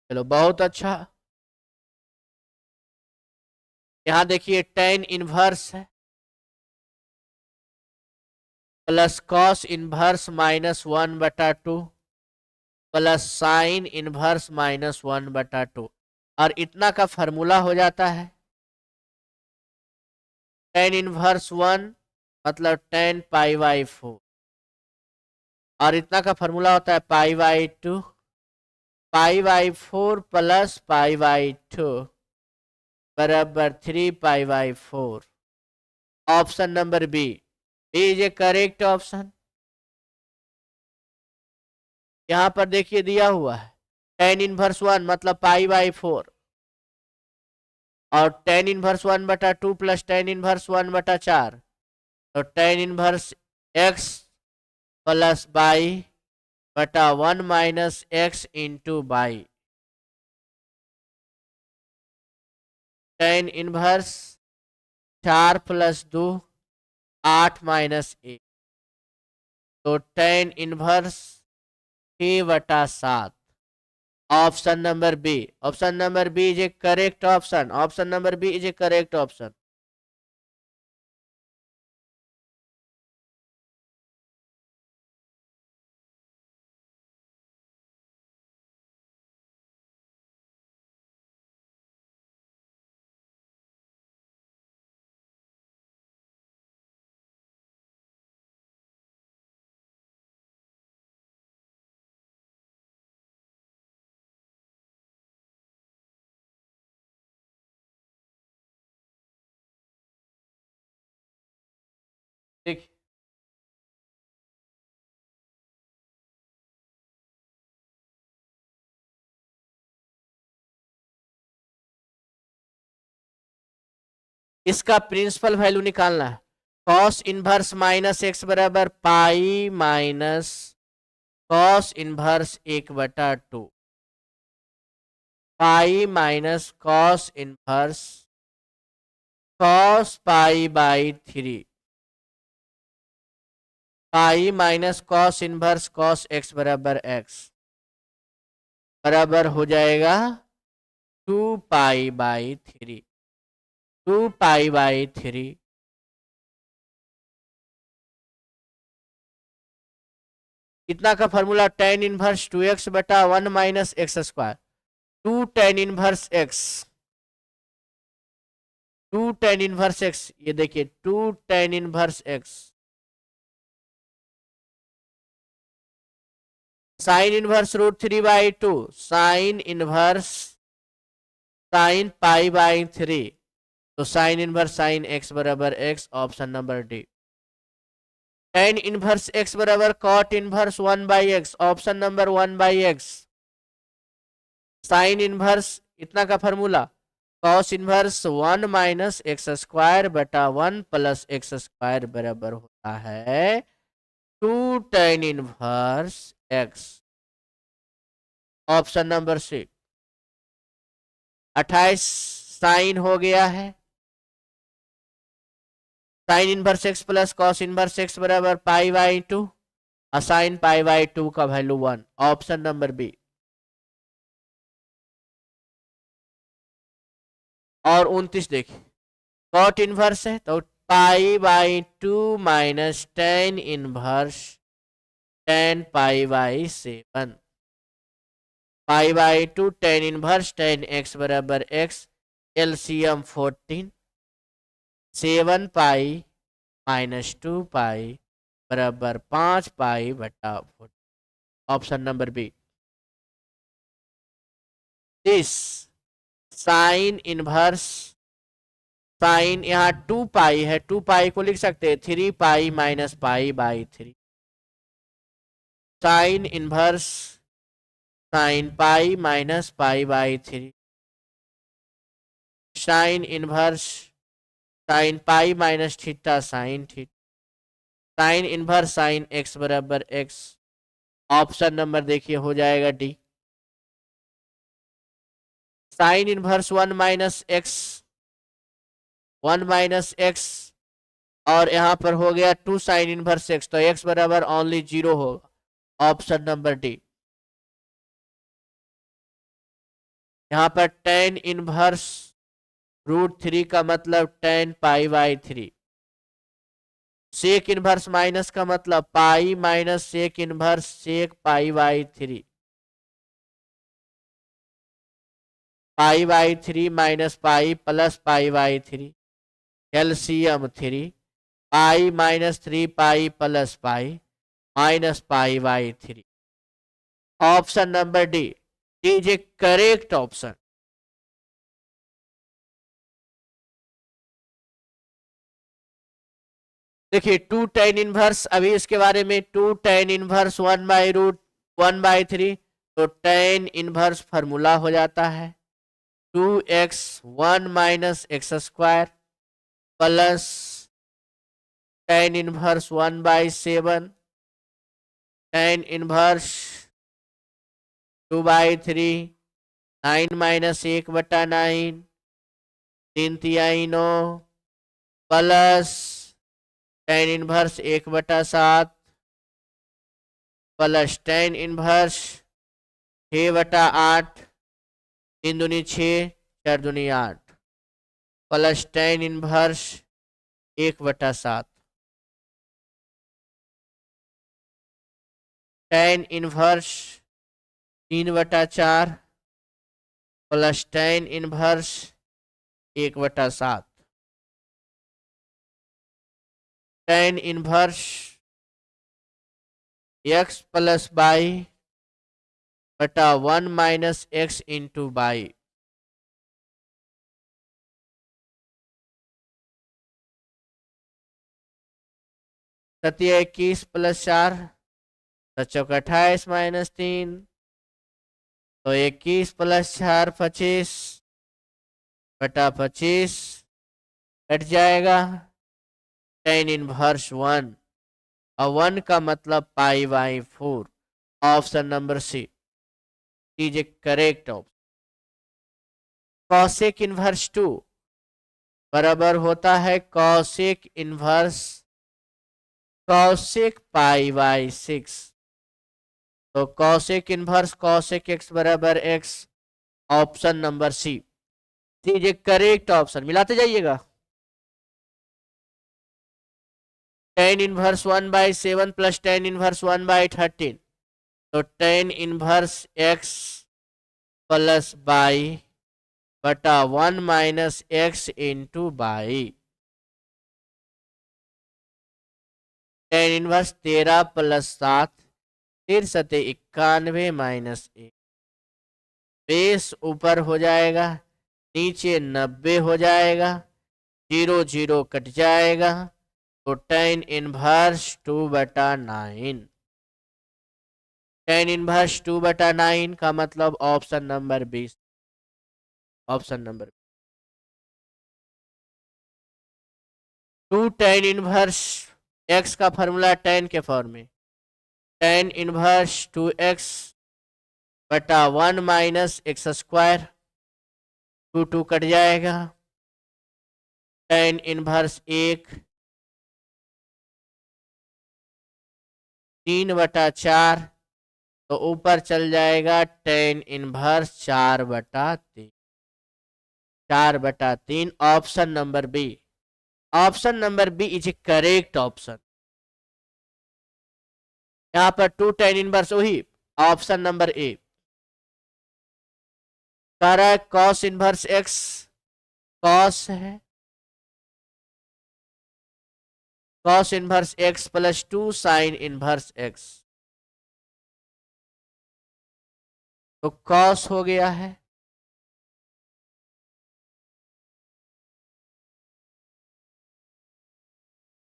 चलो बहुत अच्छा। यहां देखिए tan इनवर्स है plus cos inverse -1/2 plus sine inverse -1/2 और इतना का फॉर्मूला हो जाता है tan इनवर्स 1 मतलब tan π/4 और इतना का फॉर्मूला होता है π/2 π/4 प्लस π/2 बराबर 3π/4। Option number B is a correct option. यहां पर देखिए दिया हुआ है tan इनवर्स 1 मतलब π/4 और tan inverse 1/2 plus tan inverse 1/4 तो tan inverse x plus by बटा 1 minus x into by tan inverse 4 plus 2 8 minus 1 तो tan inverse 6/7। Option number B. Option number B is a correct option. Option number B is a correct option. देखिए इसका प्रिंसिपल वैल्यू निकालना है कॉस इनवर्स -x बराबर pi minus cos inverse 1/2 pi minus cos inverse cos π/3 pi minus cos inverse cos x बराबर x बराबर हो जाएगा 2π/3 2π/3 इतना का फॉर्मूला tan इनवर्स 2x बटा 1 minus x square 2 tan inverse x 2 tan inverse x ये देखिए 2 tan inverse x sine inverse √3/2 sine inverse sine π/3 तो साइन इनवर्स साइन x बराबर x। Option number D. tan inverse x बराबर cot inverse 1/x। Option number 1/x। Sine inverse इतना का formula cos inverse 1 minus x square बटा 1 प्लस एक्स स्क्वायर बराबर होता है 2 tan inverse x। Option number C. 28 sine हो गया है sine inverse x plus cos inverse x बराबर π/2 और साइन π/2 का वैल्यू 1। Option number B. और 29 देखिए कॉट इनवर्स है तो π/2 minus tan inverse tan π/7 π/2 tan inverse tan x बराबर x LCM 14 7 pi minus 2 pi बराबर 5 पाई बटा 14। Option number B. This sine inverse sine यहाँ 2 पाई है 2 पाई को लिख सकते हैं 3 pi minus π/3 sine inverse sine pi minus π/3 sine inverse sine pi minus theta sine theta sine inverse sine x बराबर x। ऑप्शन नंबर देखिए हो जाएगा D. Sine inverse 1 minus X 1 minus X और यहां पर हो गया 2 साइन इनवर्स x तो x बराबर ओनली 0 होगा। Option number D. यहाँ पर tan इनवर्स √3 का मतलब tan π/3। सेक इनवर्स माइनस का मतलब pi minus sec inverse sec π/3। π/3 minus pi plus π/3 LCM 3 pi minus 3 pi plus pi minus π/3। Option number D is a correct option. देखिए 2 tan इनवर्स, अभी इसके बारे में 2 tan इनवर्स 1/√1/3, तो tan इनवर्स फॉर्मूला हो जाता है 2x 1 minus x square plus tan inverse 1/7 tan inverse 2/3 9 minus 1/9 3 तिहाई 9 plus tan inverse 1/7 plus tan inverse 6/8 3 दूनी 6 4 दूनी 8 plus tan inverse 1/7 tan inverse 3/4 plus tan inverse 1/7 tan inverse x plus by बटा 1 माइनस एक्स इंटू बाई। सत्य 21 प्लस 4 चौक 28 माइनस 3 तो 21 प्लस 4 25 बटा 25 कट जाएगा tan इनवर्स 1 और 1 का मतलब π/4। Option number C is a correct option. Cosec inverse 2 बराबर होता है कॉसेक इनवर्स कॉसेक π/6, तो कॉसेक इनवर्स कॉसेक x बराबर x। Option number C is a correct option. मिलाते जाइएगा tan inverse 1/7 plus tan inverse 1/13, तो tan inverse x plus by बटा 1 minus x into by. tan inverse 13 plus 7 93 minus 1 base ऊपर हो जाएगा नीचे 90 हो जाएगा 0 0 कट जाएगा तो tan इनवर्स 2/9। tan इनवर्स 2/9 का मतलब option number 20। Option number 2 tan inverse x का फॉर्मूला tan के फॉर्म में tan इनवर्स 2x बटा 1 माइनस एक्स स्क्वायर 2 कट जाएगा tan इनवर्स 1 3/4 तो ऊपर चल जाएगा tan inverse 4/3। 4/3 option number B. Option number B is a correct option. यहां पर 2 tan इनवर्स वही ऑप्शन नंबर ए कह रहा है कॉस इनवर्स एक्स कॉस है cos inverse x plus 2 sine inverse x, तो कॉस हो गया है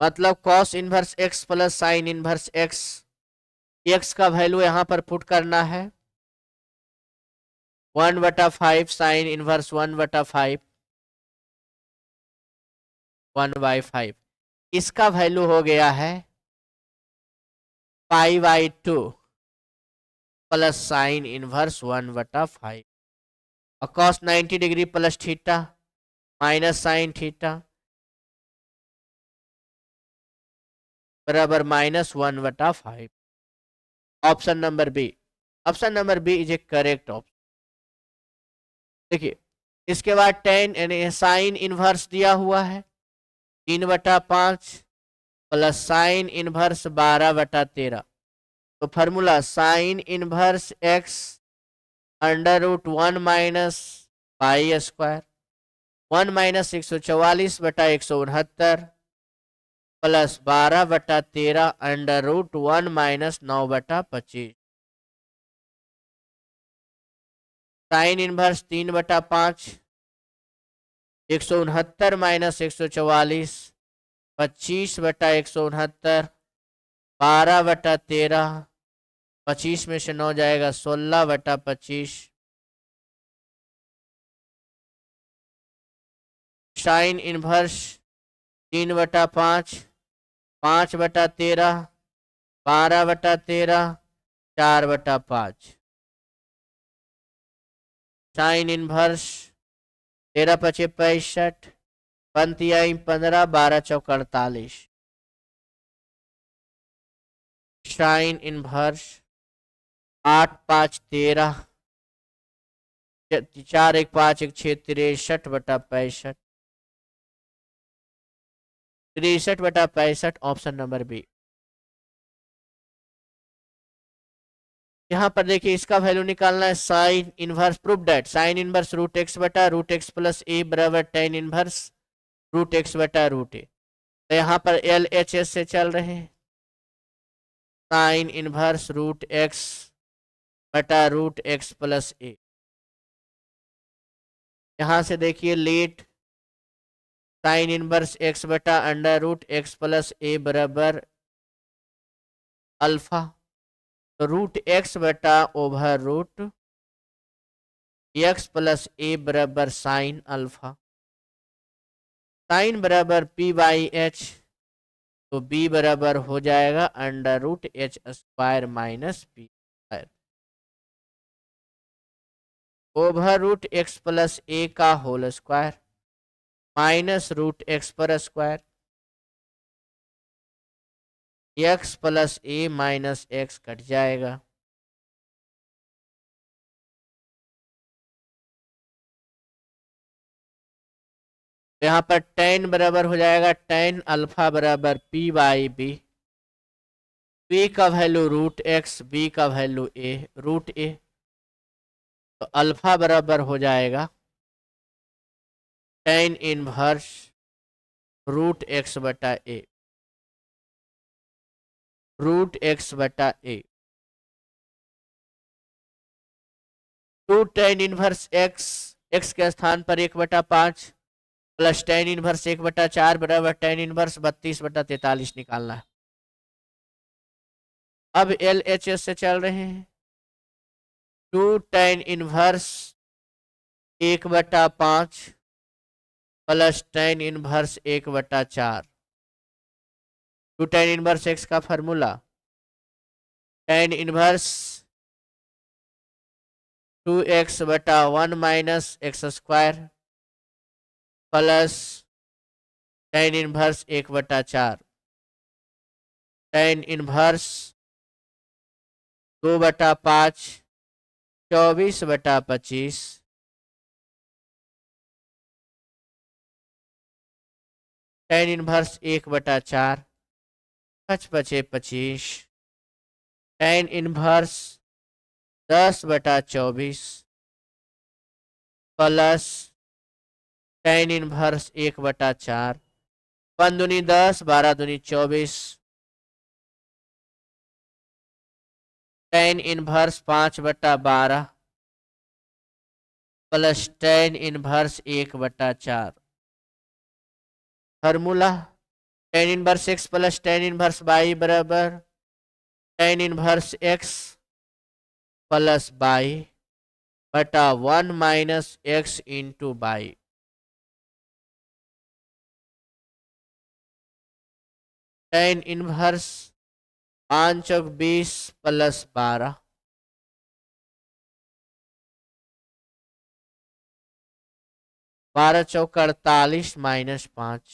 मतलब cos inverse x plus sine inverse x. X का वैल्यू यहां पर पुट करना है 1/5 साइन इनवर्स 1/5 1/5। इसका वैल्यू हो गया है π/2 प्लस साइन इनवर्स 1/5 और cos 90 degree plus theta minus sine theta बराबर -1/5। Option number B. Option number B is a correct option. देखिए इसके बाद टेन यानी साइन इनवर्स दिया हुआ है 3/5 प्लस साइन इनवर्स 12/13। तो formula sine inverse x √1 minus pi square 1 minus 144/169 plus 12/13 √1 minus 9/25। Sine inverse 3/5 169 minus 144 25/169 12/13 25 में से 9 जाएगा 16/25। Sine inverse 3/5 5/13 12/13 4/5। साइन इनवर्स 13×5 65 पंतियाई 15 12×4 48। Sine inverse 8×5 13 4×1 5 1 6 63/65 63/65 option number B. यहां पर देखिए इसका वैल्यू निकालना है sine inverse proof that sine inverse √x plus a बराबर टेन इनवर्स √x/√a। तो यहाँ पर LHS से चल रहे हैं sine inverse √x plus a. यहां से देखिए let sine inverse x/√x plus a बराबर अल्फा। तो √x/√x प्लस ए बराबर साइन अल्फा। साइन बराबर p/h तो b बराबर हो जाएगा √h² minus p √x plus a का होल स्क्वायर माइनस √x पर square x plus a minus x cut जाएगा। यहाँ पर tan बराबर हो जाएगा tan अल्फा बराबर p/b। p का वैल्यू √x b का वैल्यू √a। तो अल्फा बराबर हो जाएगा tan inverse √x/a √x/a। Two tan inverse x के स्थान पर 1/5 प्लस tan इनवर्स 1/4 बराबर tan इनवर्स 32/43 निकालना है। अब LHS से चल रहे हैं two tan inverse 1/5 plus tan inverse 1/4। Two tan inverse x का formula tan inverse 2x/1 minus x² plus tan inverse 1/4 tan inverse 2/5 24/25 tan inverse 1/4 5×5 tan inverse 10/24 plus tan inverse 1/4 1 दूनी 10 12 दूनी 24 tan inverse 5/12 plus tan inverse 1/4। Formula tan inverse x plus tan inverse y बराबर tan inverse x plus y/1 minus x into y। tan inverse 5×20 plus 12 12×4 48 minus 5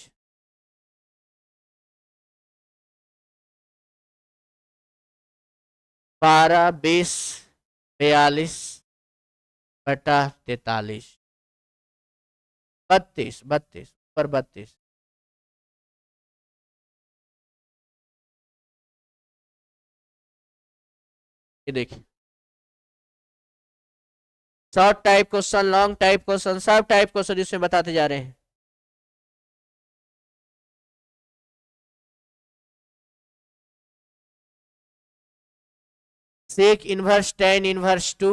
12 20 42/43। 32 32 पर 32। ये देखिए, short type question, long type question, सब टाइप क्वेश्चन इसमें बताते जा रहे हैं। Sec inverse tan inverse 2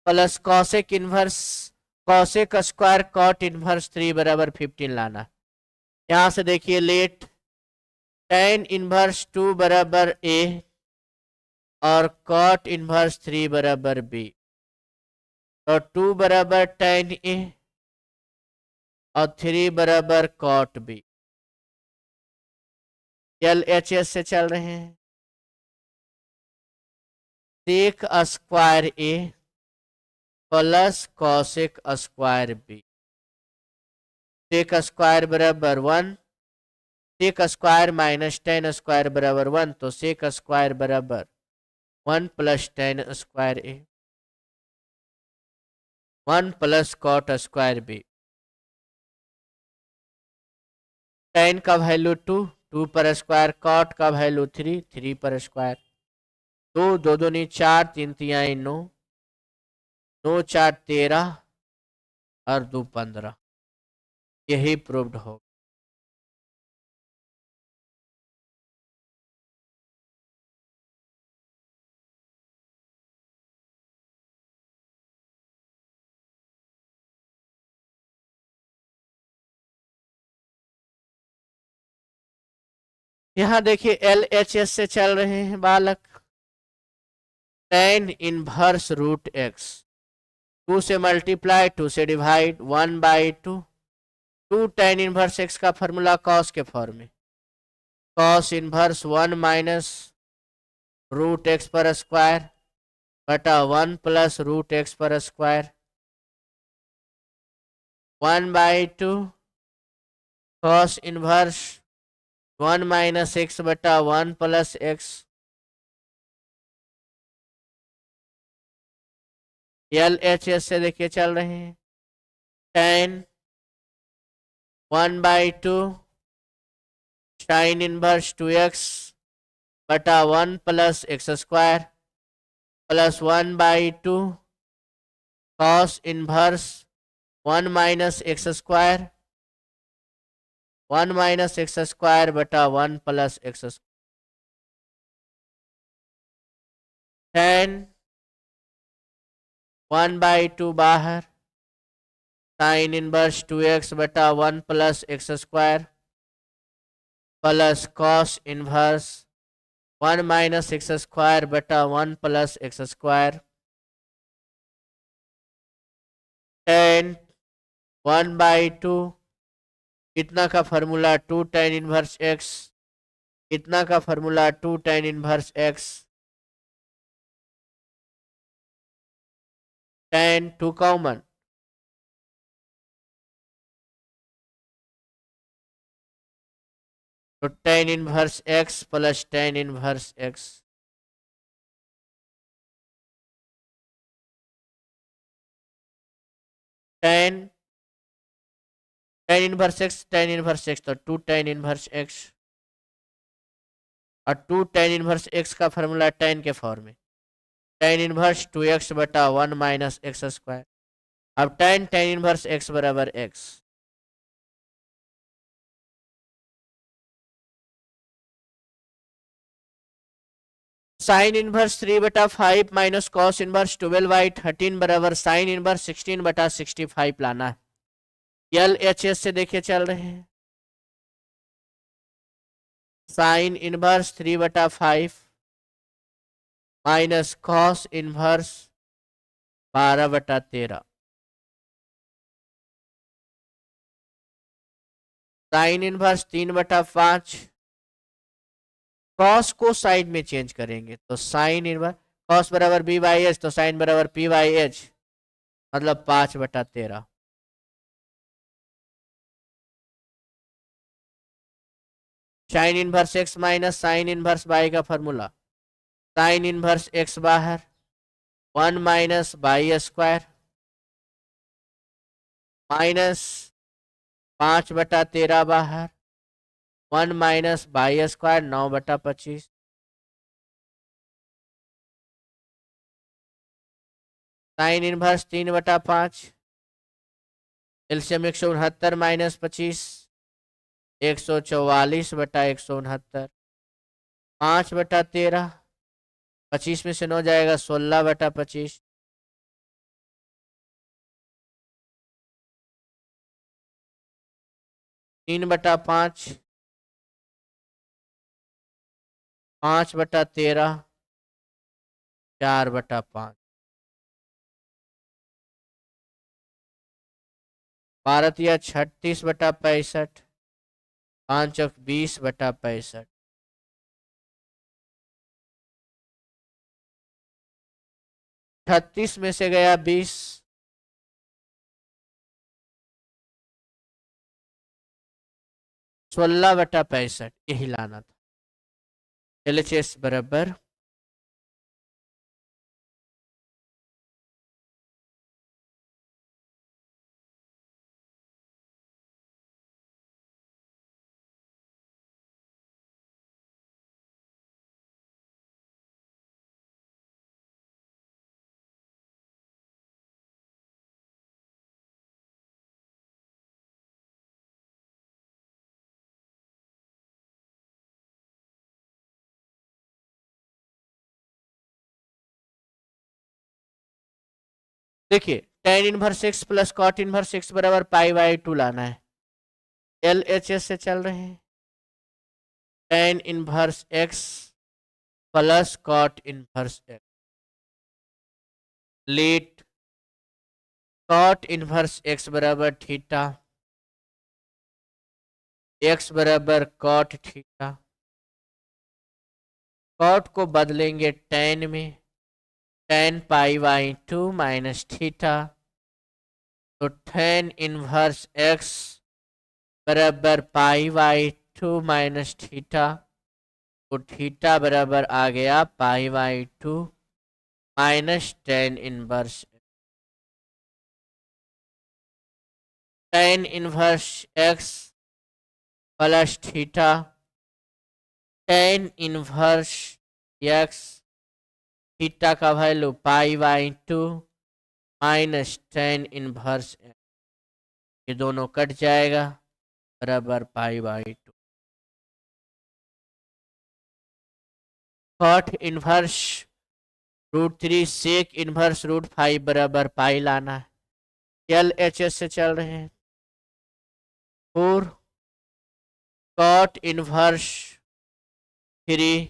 plus cosec inverse cosec square cot inverse 3 बराबर 15 लाना। यहां से देखिए, लेट टेन इनवर्स 2 बराबर ए और कॉट इनवर्स 3 बराबर बी। तो 2 बराबर टेन ए और 3 बराबर cot b. L H S से चल रहे हैं। Sec square a plus cosec square b. Sec square बराबर 1, sec square minus tan square बराबर 1, तो सेक स्क्वायर बराबर 1 plus tan square a 1 plus cot square b. Tan का वैल्यू 2, 2 पर स्क्वायर, कॉट का वैल्यू 3, 3 पर स्क्वायर। 2 2 दूनी 4, 3 तिहाई 9, 9 4 13 और 2 15। यही प्रूव्ड हो। यहां देखिए, एल एच एस से चल रहे हैं बालक। टेन इनवर्स रूट एक्स, 2 से मल्टीप्लाई, 2 से डिवाइड, 1/2। 2 टेन इनवर्स एक्स का फॉर्मूला कॉस के फॉर्म में, cos inverse 1 minus root x पर स्क्वायर बटा 1 प्लस रूट एक्स पर square 1/2 cos inverse 1 minus x बटा 1 plus x. L H S से देखिए चल रहे हैं। टेन 1/2 साइन इनवर्स 2x बटा 1 plus x square plus 1/2 cos inverse 1 minus x square 1 minus x square बटा 1 प्लस एक्स स्क्वायर। 10 1/2 बाहर, साइन इनवर्स 2x बटा 1 plus x square plus cos inverse 1 minus x square बटा 1 प्लस एक्स स्क्वायर। 10 1/2 इतना का फॉर्मूला 2 tan इनवर्स एक्स, इतना का formula 2 tan inverse x. 10 2 common, तो tan inverse x plus tan inverse x. tan inverse x, tan inverse x, तो 2 tan इनवर्स एक्स और 2 tan इनवर्स एक्स का फॉर्मूला tan के फॉर्म में, tan इनवर्स 2x बटा 1 माइनस एक्स स्क्वायर। अब tan इनवर्स x बराबर x। साइन इनवर्स 3 बटा 5 माइनस कॉस इनवर्स 12/13 बराबर साइन इनवर्स 16 बटा 65 लाना है। एल एच एस से देखिए चल रहे हैं। साइन इनवर्स 3 बटा 5 minus cos inverse 12/13, sine inverse 3 बटा 5, कॉस को साइन में चेंज करेंगे तो साइन इनवर्स, कॉस बराबर बी बाई एच, तो साइन बराबर पी बाई एच, मतलब 5/13। Sign inverse x minus sine inverse by का फॉर्मूला, साइन इनवर्स एक्स बाहर 1 माइनस बाई स्क्वायर माइनस 5/13 बाहर, 1 minus by square 9/25, sine inverse 3/5, LCM 169 minus 25, 144/169, 5/13, 25 में से 9 जाएगा 16/25, 3/5, 5/13, 4/5, 12×36/65, 5×20/65, 38 में से गया 20, 16/65, यही लाना था। LHS बराबर देखिए tan inverse x plus cot inverse x बराबर π/2 लाना है। LHS से चल रहे हैं। tan inverse x plus cot inverse x, let cot inverse x बराबर थीटा, x बराबर कॉट थीटा, कॉट को बदलेंगे tan में, tan π/2 माइनस थीटा, तो tan इनवर्स x बराबर π/2 माइनस थीटा, तो थीटा बराबर आ गया π/2 minus tan inverse, tan inverse x plus theta, tan inverse x, theta का value π/2 minus tan inverse x, ये दोनों कट जाएगा बराबर π/2। कॉट इनवर्स √3 सेक इनवर्स √5 बराबर पाई लाना है। LHS से चल रहे हैं। 4 cot inverse 3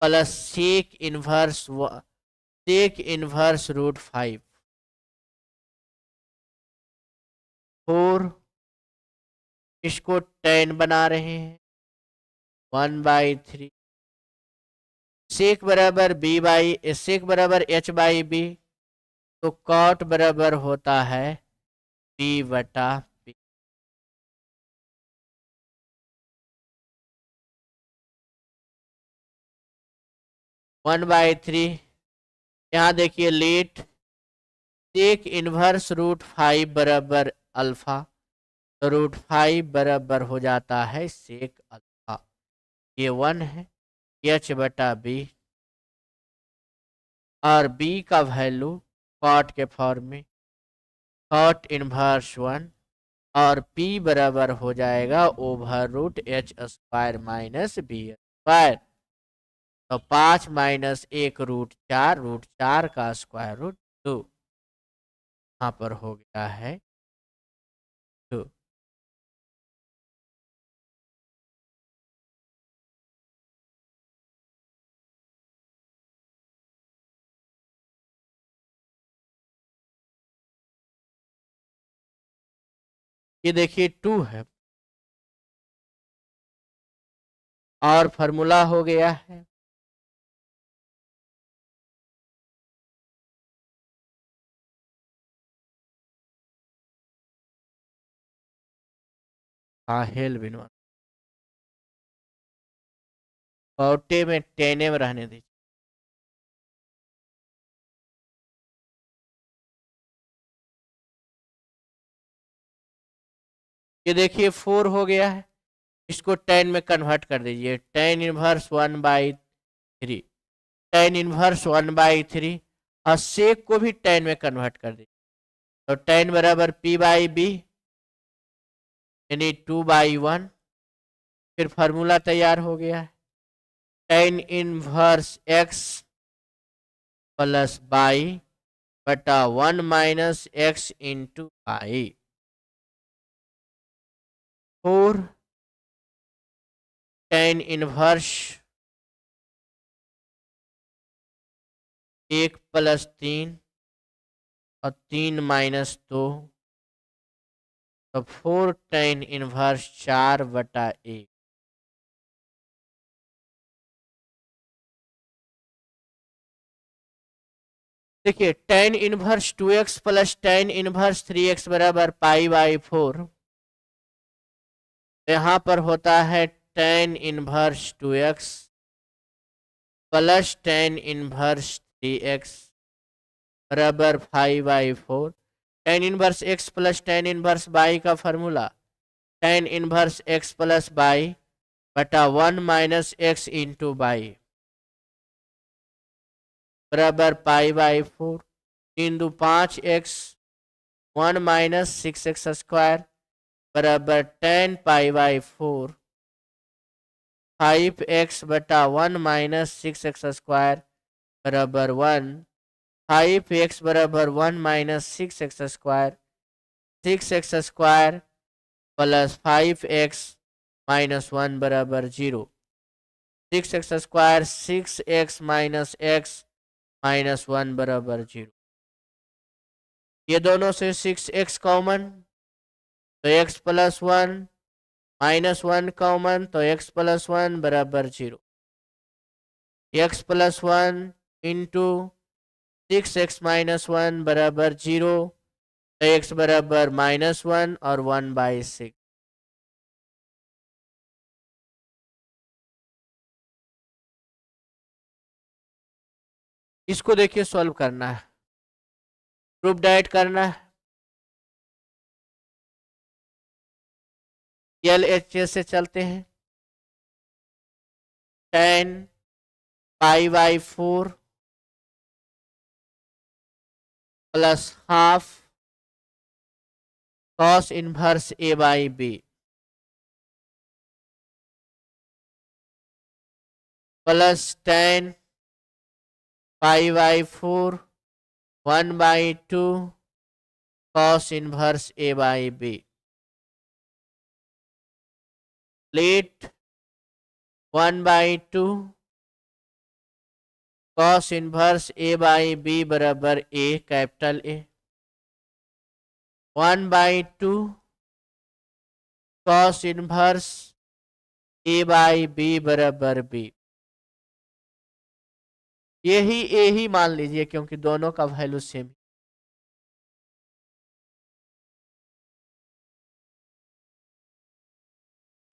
plus sec inverse √5, 4 इसको tan बना रहे हैं 1/3, सेक बराबर सेक बराबर h/b, तो कॉट बराबर होता है b/p। वन बाई थ्री, यहाँ देखिए लेट सेक इनवर्स √5 बराबर अल्फा, तो √5 बराबर हो जाता है सेक अल्फा, ये 1 है, h/b, और b का वैल्यू कॉट के फॉर्म में कॉट इनवर्स 1, और p बराबर हो जाएगा /h² माइनस b², तो 5 माइनस 1 √4, √4 का स्क्वायर रूट 2, यहाँ पर हो गया है 2। ये देखिए 2 है और फॉर्मूला हो गया है साहिल बिनवा, कौटे में टेने में रहने दीजिए। ये देखिए 4 हो गया है, इसको 10 में कन्वर्ट कर दीजिए, tan इनवर्स 1/3, tan इनवर्स 1/3, और सेक को भी 10 में कन्वर्ट कर दीजिए, तो tan बराबर p/b यानी 2/1। फिर फार्मूला तैयार हो गया है, tan inverse x plus by बटा 1 minus x into by. 4 tan inverse 1 plus 3 और 3 माइनस 2, तो 4 tan इनवर्स 4/1। देखिए tan inverse 2x plus tan inverse 3x बराबर π/4। यहाँ पर होता है tan inverse 2x plus tan inverse 3x बराबर 5/4। tan inverse x plus tan inverse y का formula tan inverse x plus y बटा 1 माइनस x इंटू y बराबर π/4। 3 दो 5x 1 माइनस 6x स्क्वायर बराबर tan π/4। 5x बटा 1 माइनस 6x स्क्वायर बराबर 1। 5x बराबर 1 minus 6x square, 6x square plus 5x minus 1 बराबर 0। 6x square 6x minus x minus 1 बराबर 0। ये दोनों से 6x कॉमन, तो x प्लस 1 माइनस 1 कॉमन, तो x प्लस 1 बराबर 0। x plus 1 into 6x minus 1 बराबर 0, तो x बराबर -1 और 1/6। इसको देखिए सॉल्व करना है, प्रूफ डाइट करना है। LHS से चलते हैं, tan π/4 plus half cos inverse A/B plus tan π/4 1/2 cos inverse A/B। Let 1/2 cos inverse A/B बराबर A, capital A। 1/2 cos inverse A/B बराबर B। यही A ही मान लीजिए क्योंकि दोनों का वैल्यू सेम।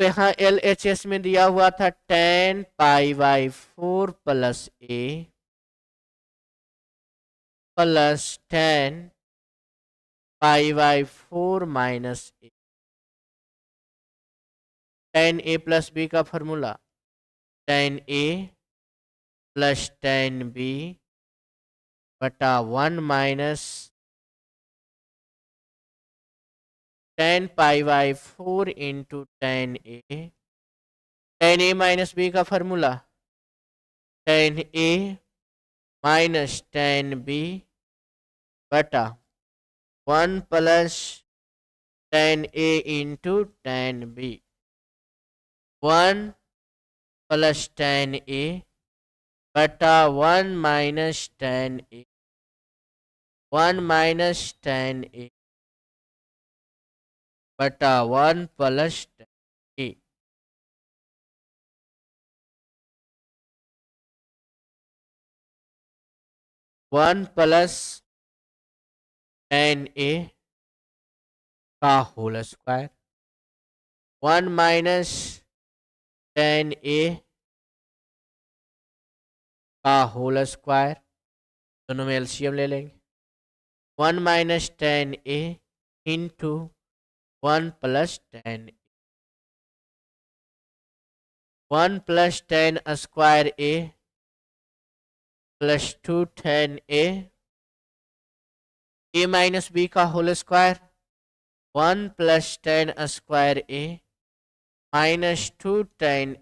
तो यहाँ LHS में दिया हुआ था tan π/4 plus A plus tan π/4 minus A। tan A plus B का formula tan A plus tan B बटा 1 minus tan π/4 into tan A। tan A minus B का formula tan A minus tan B बटा 1 plus tan A into tan B। 1 plus tan A बटा 1 minus tan A, 1 minus tan A बटा 1 plus tan A। One plus tan A का whole square, 1 minus tan A का होल स्क्वायर, दोनों में एलसीएम ले लेंगे। 1 minus tan A into 1 plus 10, 1 plus 10 square a plus 2 10 a minus b का whole square, 1 plus 10 square a minus 2 10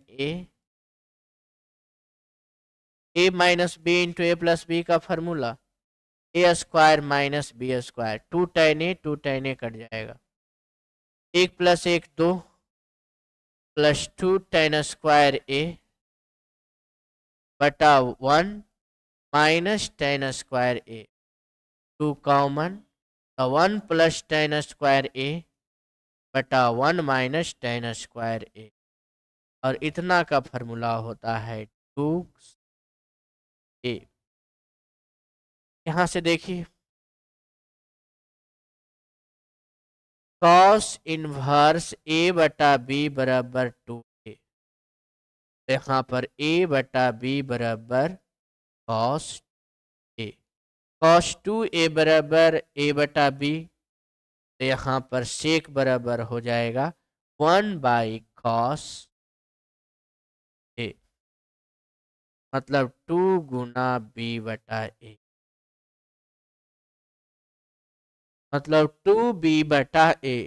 a minus b into a plus b का formula A square minus B square, 2 10 a कट जाएगा, 1 प्लस 1 2 प्लस 2 10 स्क्वायर a बटा 1 minus 10 square a, 2 common, 1 plus 10 square a बटा 1 माइनस 10 स्क्वायर a, और इतना का फॉर्मूला होता है 2a। यहां से देखिए कॉस इनवर्स a बटा b बराबर 2a, यहाँ पर a बटा b बराबर कॉस a, कॉस 2a बराबर a बटा b, तो यहाँ पर सेक बराबर हो जाएगा 1 बाई कॉस a, मतलब 2 गुना b बटा a, मतलब 2b बटा a।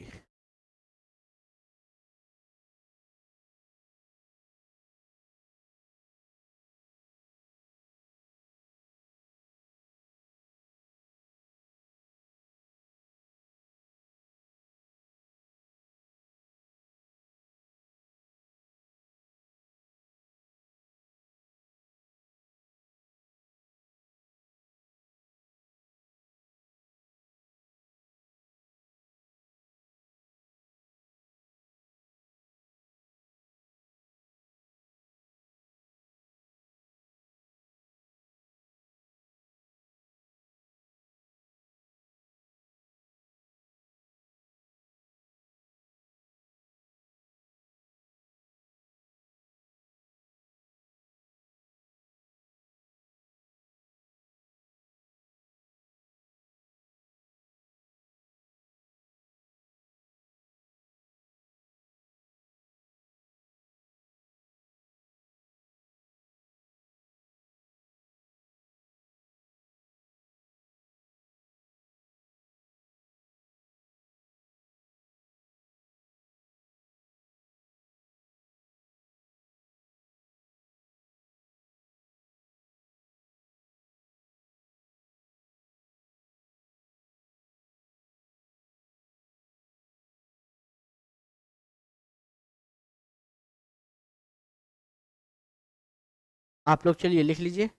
आप लोग चलिए लिख लीजिए।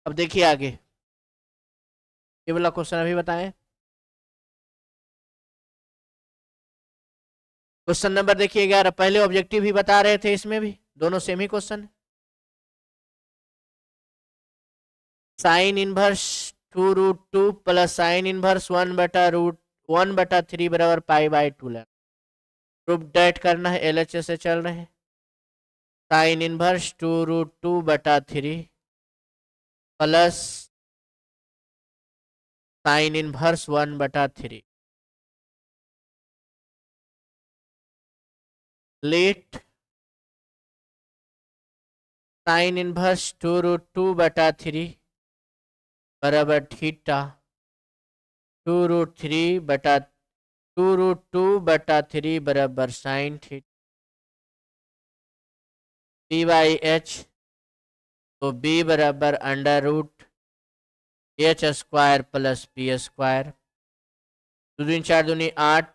अब देखिए आगे, ये वाला क्वेश्चन अभी बताएं। क्वेश्चन नंबर देखिए 11, पहले ऑब्जेक्टिव ही बता रहे थे, इसमें भी दोनों सेम ही क्वेश्चन है। Sine inverse 2√2 plus sine inverse 1/√1/3 बराबर π/2 है। प्रूफ डेट करना है, LHS से चल रहे हैं। Sine inverse 2√2/3 plus sine inverse 1/3 late sine inverse 2√2/3 बराबर थीटा 2√2/3 बराबर साइन थीटा p/h, तो b बराबर √h² प्लस p²। 2 दूनी 4 दूनी 8,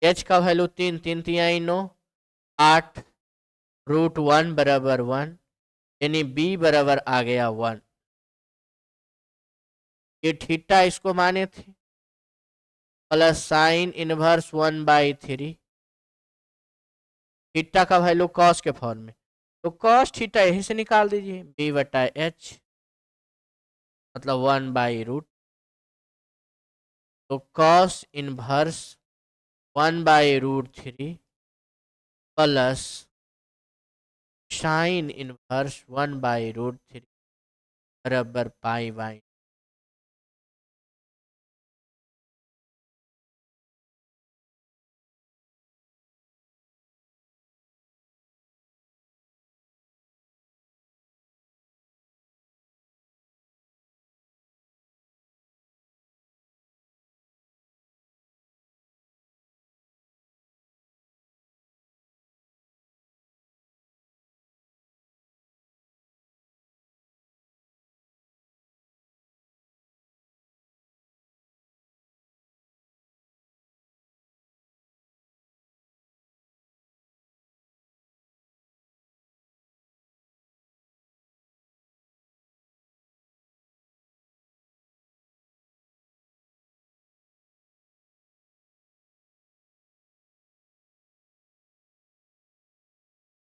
h का वैल्यू 3, 3 3 9, 8 √1 बराबर 1, यानी b बराबर आ गया 1। ये थीटा इसको माने थे, प्लस साइन इनवर्स 1/3, थीटा का वैल्यू कॉस के फॉर्म में, तो कॉस थीटा यहीं से निकाल दीजिए, b/h मतलब 1/√, तो cos inverse 1/√3 plus sine inverse 1/√3 बराबर π/।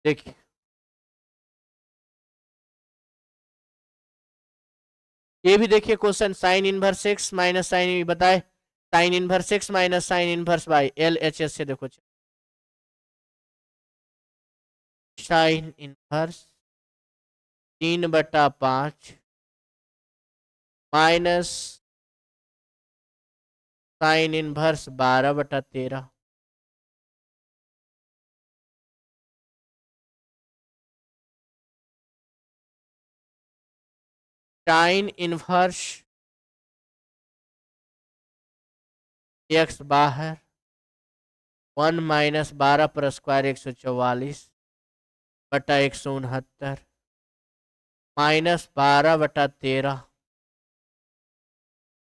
देखिए ये भी देखिए question, sine inverse x minus sine, बताए sine inverse x minus sine inverse y, LHS से देखो, sine inverse 3/5 minus sine inverse 12/13, sine inverse x बाहर 1 माइनस 12 पर स्क्वायर 144/169 माइनस 12/13,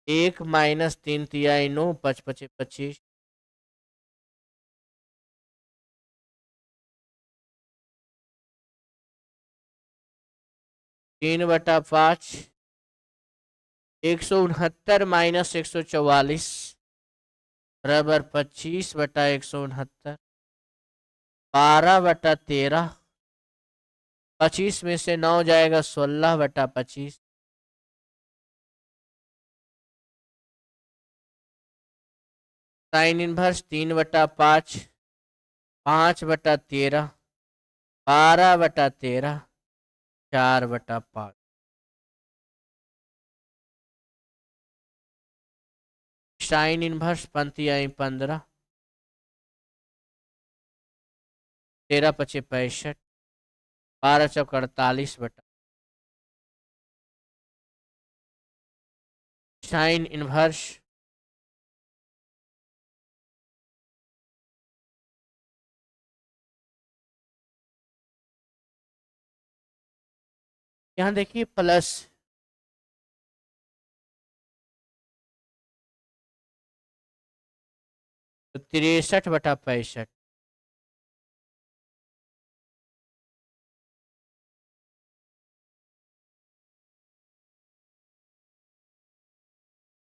1 माइनस 3 तिहाई 9, 5 5 25, तीन बटा 5, 169 माइनस 144 बराबर 25/169, 12/13, 25 में से 9 जाएगा 16/25, sine inverse 3/5, 5/13, 12/13, 4/5, sine inverse 15, 13 × 5 = 65, 12 × 48 sine inverse यहाँ देखिए plus 63/65।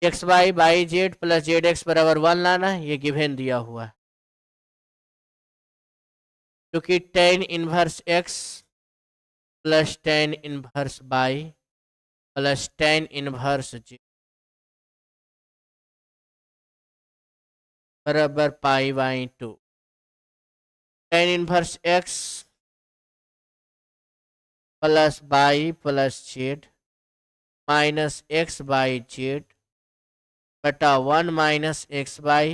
X y by z plus z x बराबर 1 लाना है, ये गिवन दिया हुआ है, क्योंकि tan inverse x plus tan inverse y plus tan inverse z बराबर π/2। tan inverse x plus y plus z minus x y z बटा 1 minus x y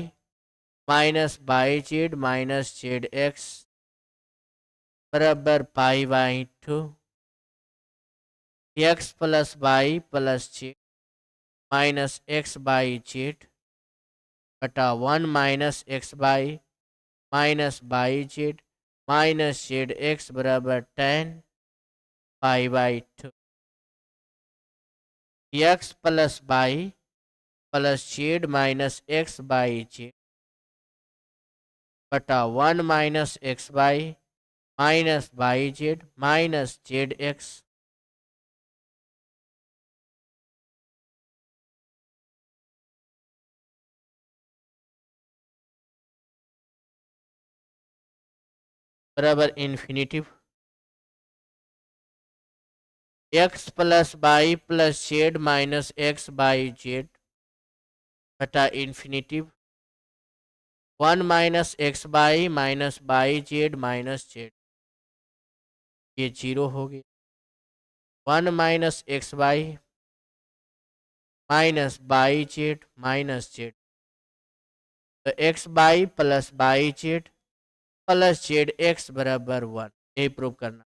z minus z x बराबर π/2। X plus y plus z minus x y z बटा 1 minus x y z minus z x बराबर tan π/2। X plus y plus z minus x y z बटा 1 minus x y z minus z x बराबर infinity. X plus y plus z minus x y z बटा infinity 1 minus x y z minus z, ये 0 हो गया। 1 minus x y z minus z, तो x y z plus z x बराबर 1, यही प्रूव करना।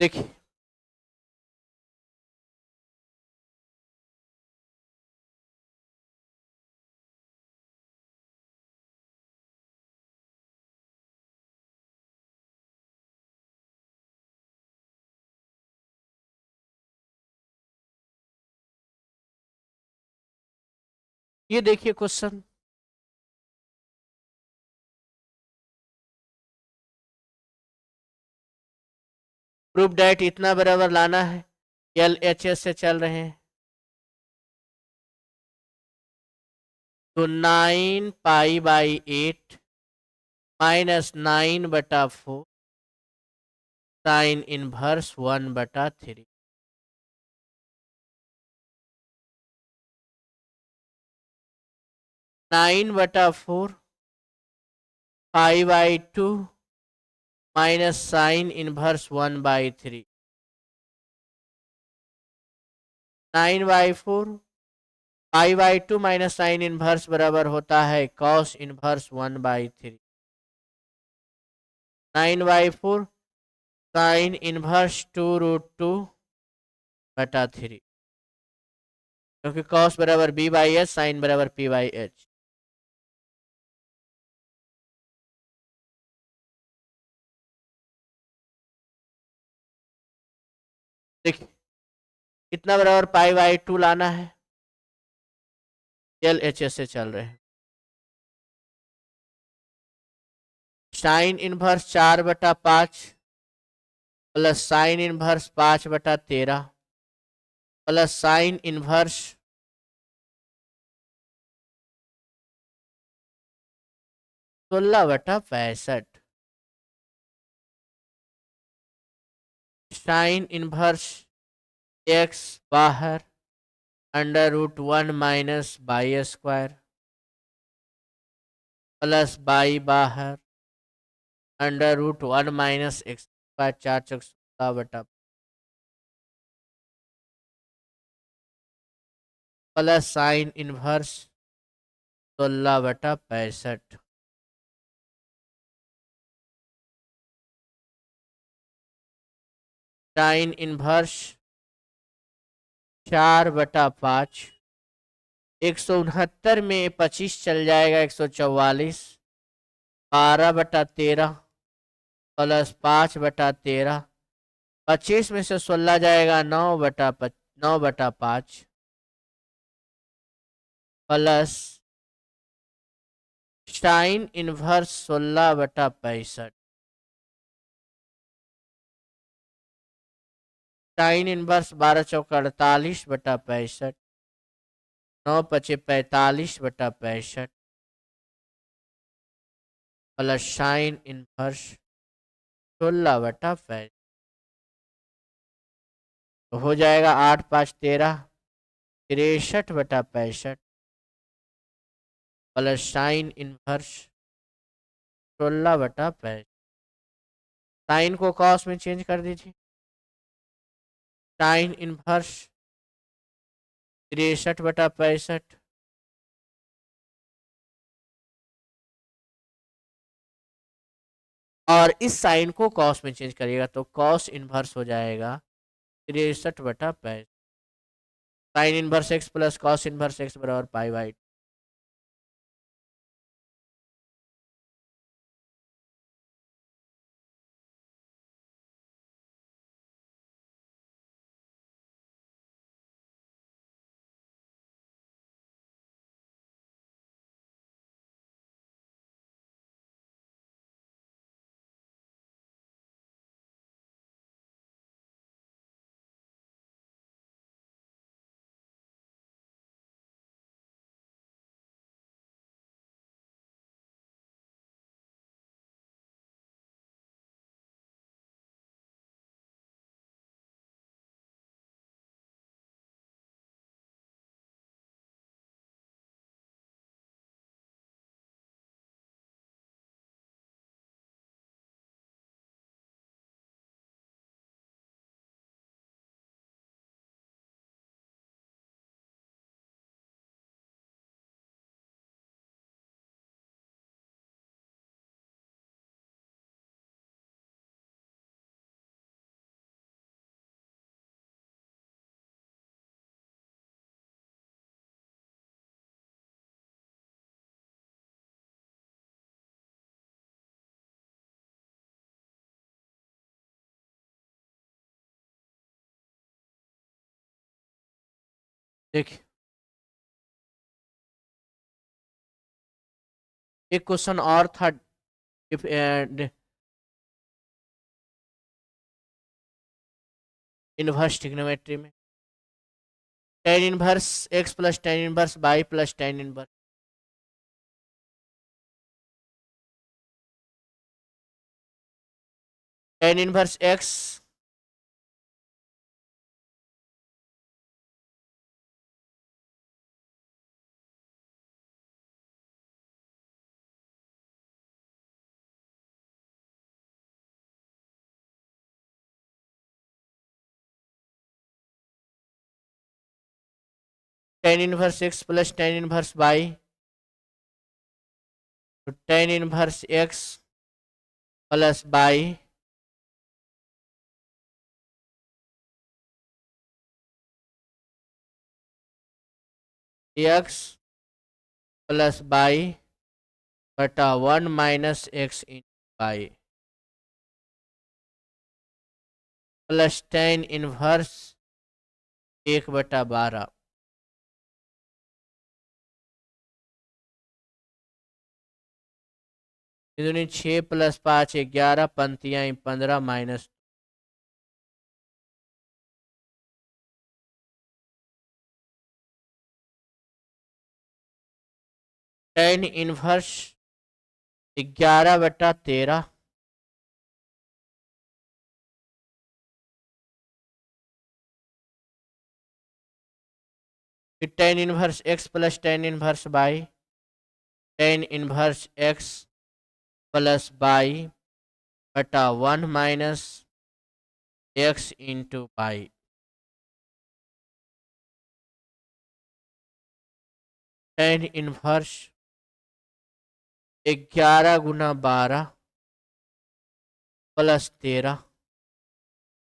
देखिए ये देखिए क्वेश्चन, प्रूफ डेट इतना बराबर लाना है, LHS से चल रहे हैं, तो 9π/8 minus 9/4 sine inverse 1/3। 9/4 π/2 minus sine inverse 1/3। 9/4 π/2 minus sine inverse बराबर होता है कॉस इनवर्स 1/3। 9/4 साइन इनवर्स 2√2/3, क्योंकि कॉस बराबर B/H साइन बराबर P/H। देखिए कितना बराबर π/2 लाना है, LHS से चल रहे हैं, sine inverse 4/5 plus sine inverse 5/13 plus sine inverse 16/65 sign inverse x बाहर, √1 minus by square plus by बाहर, √1 minus x square, 4×16 plus sine inverse 16/65। Sine inverse 4/5। 169 में 25 चल जाएगा, 144। 12/13 प्लस 5/13। 25 में से 16 जाएगा, 9/5 plus sine inverse 16/65। Sine inverse 12×4 = 48/65। 9×5 = 45/65 plus sine inverse 16/65। तो हो जाएगा 8×5 = 13, 63/65 प्लस साइन इनवर्स 16/65। साइन को कॉस में चेंज कर दीजिए। साइन इनवर्स 63/65 और इस साइन को कॉस में चेंज करिएगा तो कॉस इनवर्स हो जाएगा 63/65। Sine inverse x plus cos inverse x बराबर पाई/2। देखिए एक क्वेश्चन और था इनवर्स ट्रिग्नोमेट्री में। Tan inverse x plus tan inverse y plus tan inverse tan inverse x tan inverse x plus tan inverse y, तो tan inverse x plus y x plus by बटा 1 minus x in y plus tan inverse 1/12। इधर 6 + 5 = 11, पंक्तियां 15 माइनस टेन इनवर्स 11/13 फिर ten inverse x plus tan inverse by ten inverse x plus by बटा 1 minus x into by. Tan inverse 11 Guna 12 plus 13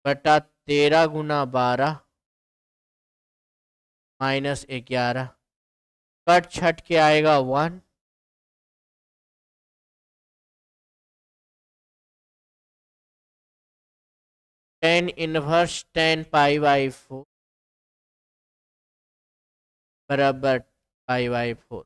बटा 13 गुना 12 माइनस 11, कट छट के आएगा 1। टेन इनवर्स 10 पाई बाई 4 बराबर पाई बाई 4।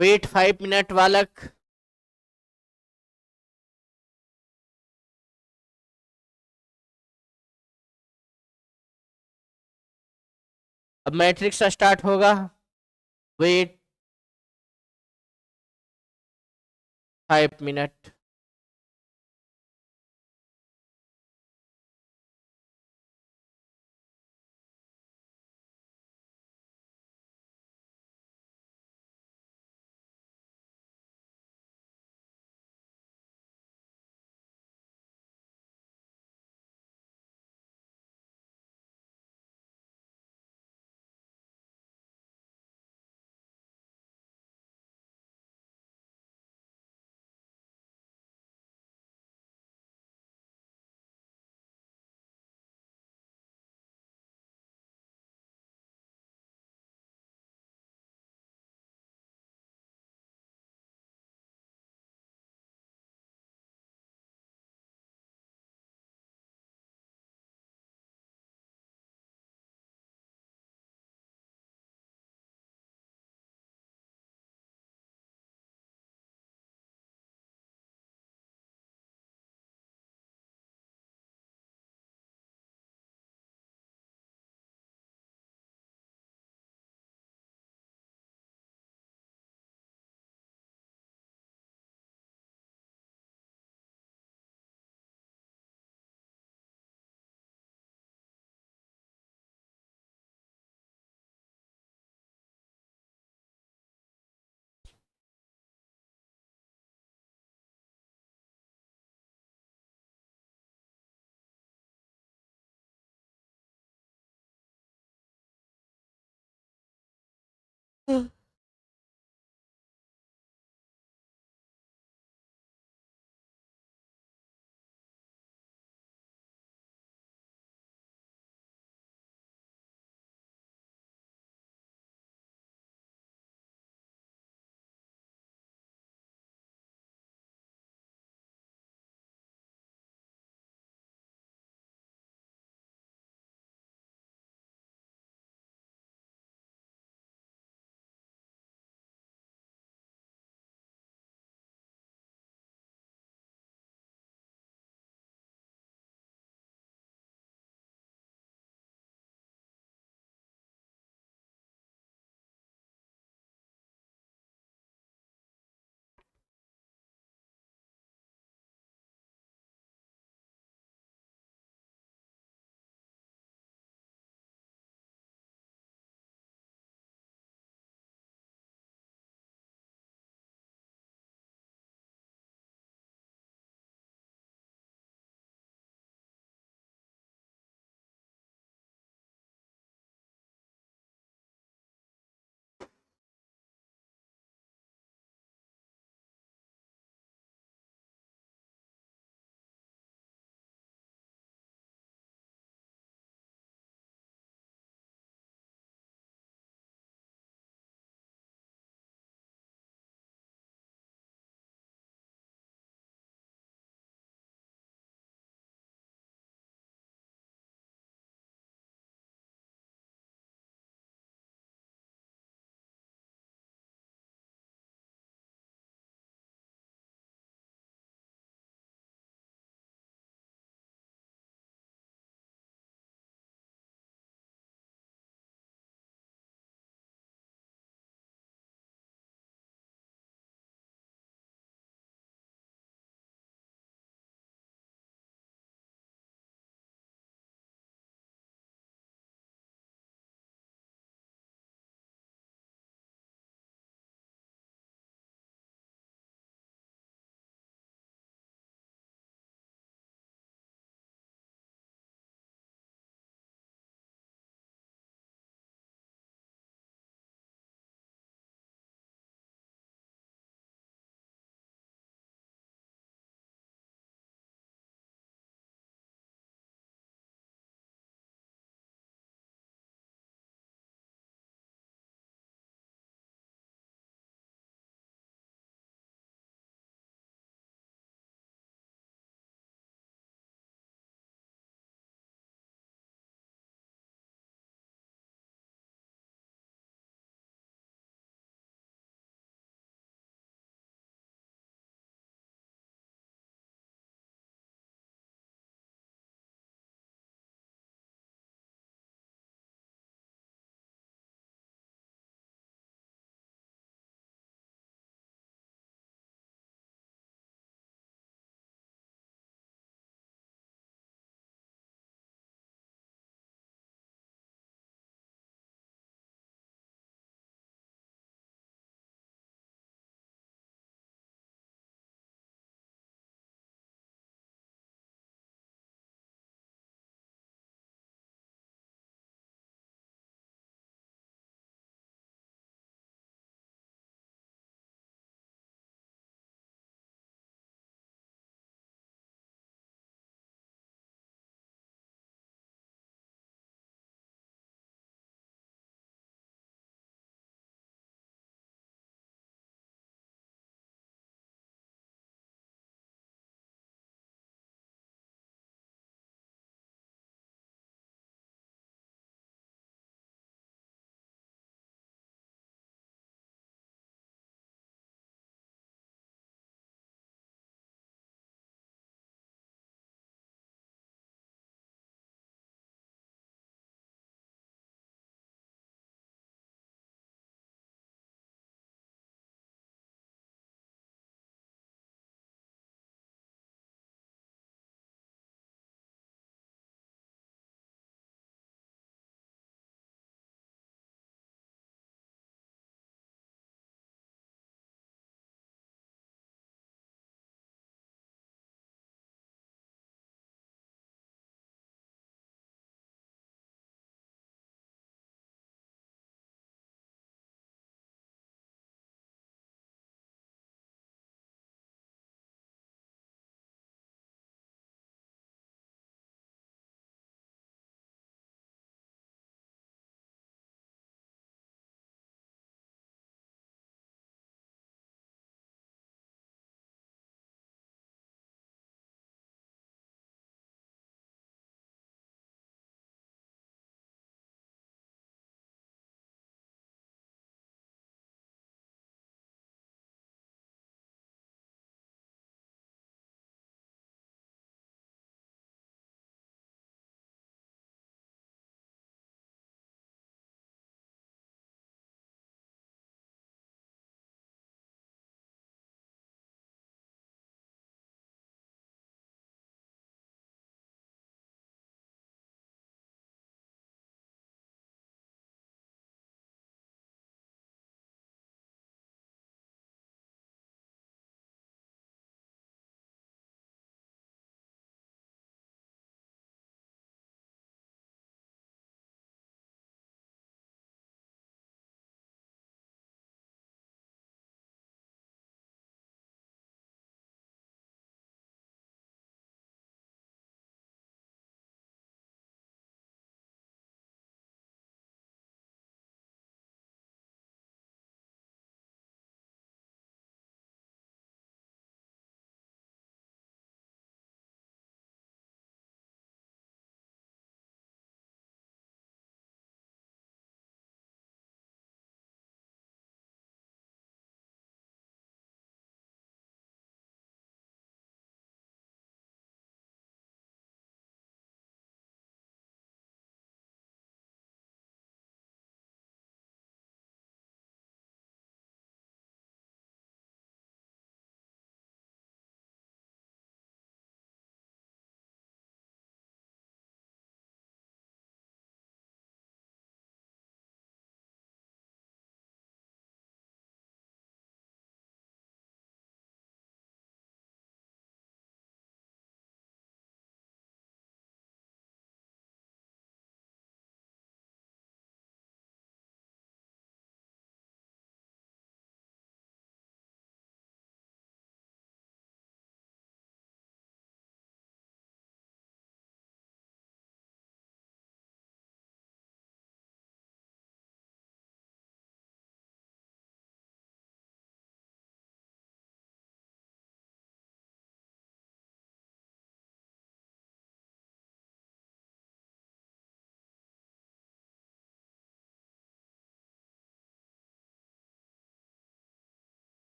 वेट 5 मिनट बालक। अब मैट्रिक्स स्टार्ट होगा। Wait 5 minute.